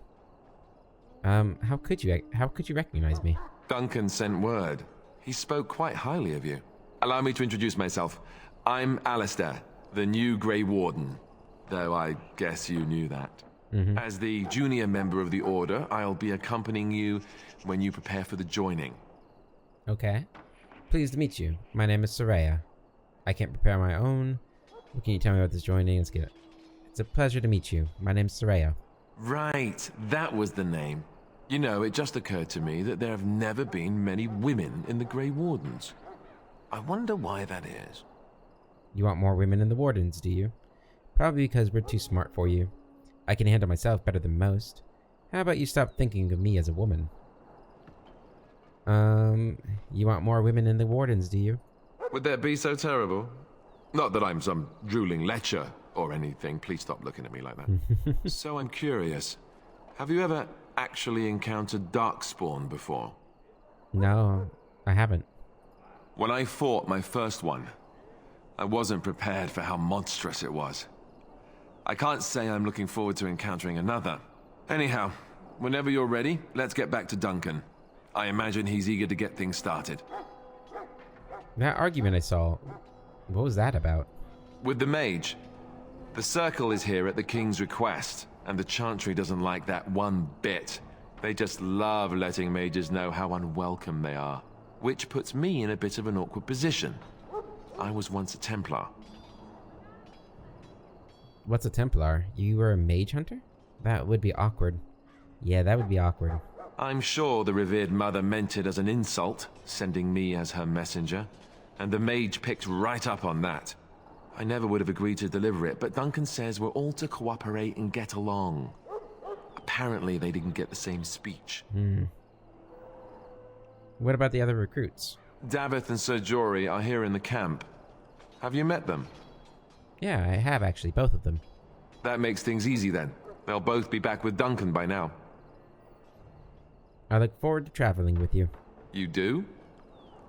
How could you recognize me? Duncan sent word. He spoke quite highly of you. Allow me to introduce myself. I'm Alistair, the new Grey Warden. Though I guess you knew that. As the junior member of the Order, I'll be accompanying you when you prepare for the joining. Okay. Pleased to meet you. My name is Soraya. I can't prepare my own. What can you tell me about this joining? Let's get it. It's a pleasure to meet you. My name's Soraya. Right, that was the name. You know, it just occurred to me that there have never been many women in the Grey Wardens. I wonder why that is. You want more women in the Wardens, do you? Probably because we're too smart for you. I can handle myself better than most. How about you stop thinking of me as a woman? You want more women in the Wardens, do you? Would that be so terrible? Not that I'm some drooling lecher or anything. Please stop looking at me like that. So I'm curious. Have you ever actually encountered Darkspawn before? No, I haven't. When I fought my first one, I wasn't prepared for how monstrous it was. I can't say I'm looking forward to encountering another. Anyhow, whenever you're ready, let's get back to Duncan. I imagine he's eager to get things started. That argument I saw, what was that about? With the mage. The Circle is here at the King's request, and the Chantry doesn't like that one bit. They just love letting mages know how unwelcome they are, which puts me in a bit of an awkward position. I was once a Templar. What's a Templar? You were a mage hunter? That would be awkward. Yeah, that would be awkward. I'm sure the revered mother meant it as an insult, sending me as her messenger, and the mage picked right up on that. I never would have agreed to deliver it, but Duncan says we're all to cooperate and get along. Apparently they didn't get the same speech. What about the other recruits? Davith and Sir Jory are here in the camp. Have you met them? Yeah, I have actually, both of them. That makes things easy then. They'll both be back with Duncan by now. I look forward to traveling with you. You do?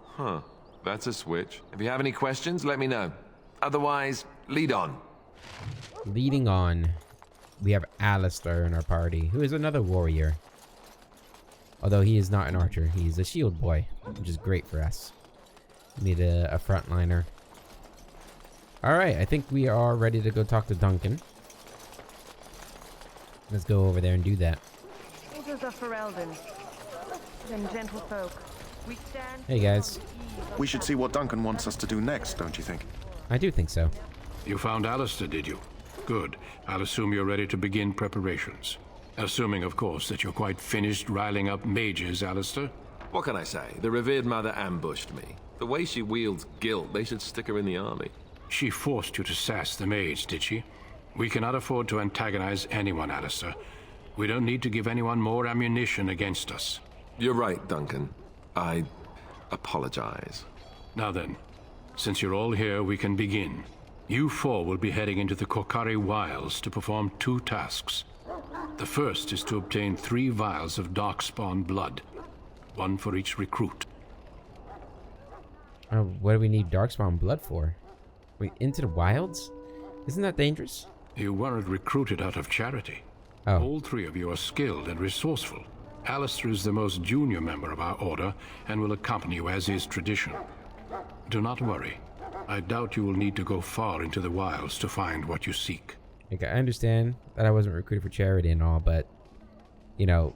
Huh. That's a switch. If you have any questions, let me know. Otherwise, lead on. Leading on, we have Alistair in our party, who is another warrior. Although he is not an archer, he's a shield boy, which is great for us. We need a frontliner. Alright, I think we are ready to go talk to Duncan. Let's go over there and do that. Sons of Ferelden, and gentle folk, we stand... Hey guys. We should see what Duncan wants us to do next, don't you think? I do think so. You found Alistair, did you? Good. I'll assume you're ready to begin preparations. Assuming, of course, that you're quite finished riling up mages, Alistair. What can I say? The revered mother ambushed me. The way she wields guilt, they should stick her in the army. She forced you to sass the mage, did she? We cannot afford to antagonize anyone, Alistair. We don't need to give anyone more ammunition against us. You're right, Duncan. I apologize. Now then, since you're all here, we can begin. You four will be heading into the Korcari Wilds to perform 2 tasks. The first is to obtain 3 vials of Darkspawn blood, 1 for each recruit. What do we need Darkspawn blood for? Wait, into the wilds? Isn't that dangerous? You weren't recruited out of charity. Oh. All 3 of you are skilled and resourceful. Alistair is the most junior member of our order and will accompany you as is tradition. Do not worry. I doubt you will need to go far into the wilds to find what you seek. Like, I understand that I wasn't recruited for charity and all, but, you know,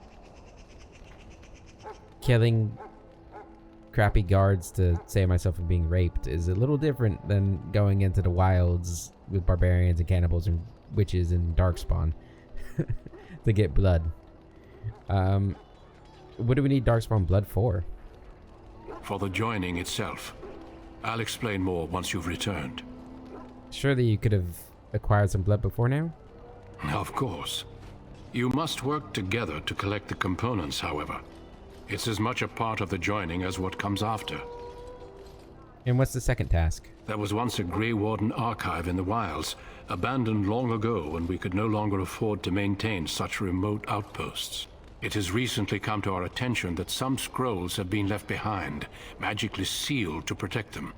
killing crappy guards to save myself from being raped is a little different than going into the wilds with barbarians and cannibals and witches and darkspawn to get blood. What do we need Darkspawn blood for? For the joining itself. I'll explain more once you've returned. Surely you could have acquired some blood before now? Of course. You must work together to collect the components, however. It's as much a part of the joining as what comes after. And what's the second task? There was once a Grey Warden archive in the wilds, abandoned long ago when we could no longer afford to maintain such remote outposts. It has recently come to our attention that some scrolls have been left behind, magically sealed to protect them.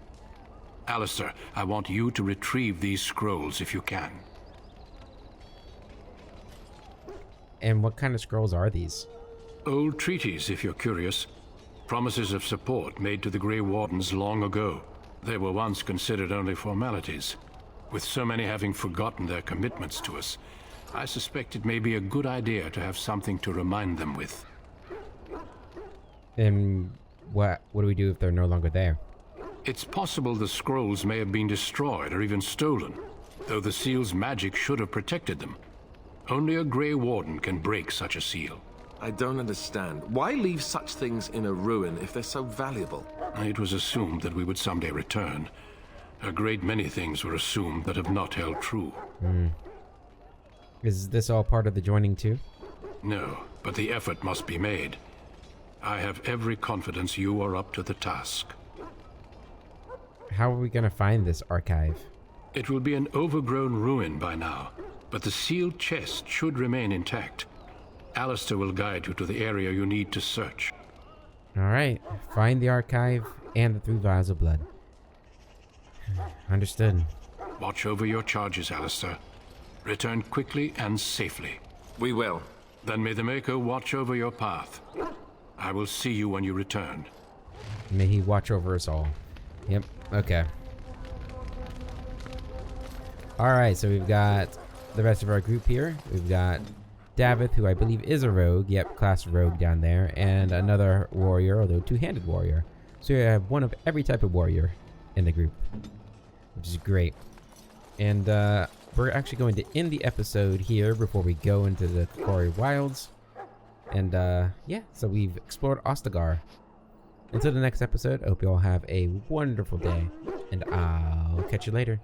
Alistair, I want you to retrieve these scrolls if you can. And what kind of scrolls are these? Old treaties, if you're curious. Promises of support made to the Grey Wardens long ago. They were once considered only formalities. With so many having forgotten their commitments to us, I suspect it may be a good idea to have something to remind them with. And what do we do if they're no longer there? It's possible the scrolls may have been destroyed or even stolen, though the seal's magic should have protected them. Only a Grey Warden can break such a seal. I don't understand. Why leave such things in a ruin if they're so valuable? It was assumed that we would someday return. A great many things were assumed that have not held true. Is this all part of the joining too? No, but the effort must be made. I have every confidence you are up to the task. How are we going to find this archive? It will be an overgrown ruin by now, but the sealed chest should remain intact. Alistair will guide you to the area you need to search. Alright, find the archive and the 3 vials of blood. Understood. Watch over your charges, Alistair. Return quickly and safely. We will. Then may the Maker watch over your path. I will see you when you return. May he watch over us all. Yep, okay. Alright, so we've got the rest of our group here. We've got Davith, who I believe is a rogue. Yep, class rogue down there. And another warrior, although 2-handed warrior. So we have one of every type of warrior in the group, which is great. And we're actually going to end the episode here before we go into the Korcari Wilds. And yeah, so we've explored Ostagar. Until the next episode, I hope you all have a wonderful day, and I'll catch you later.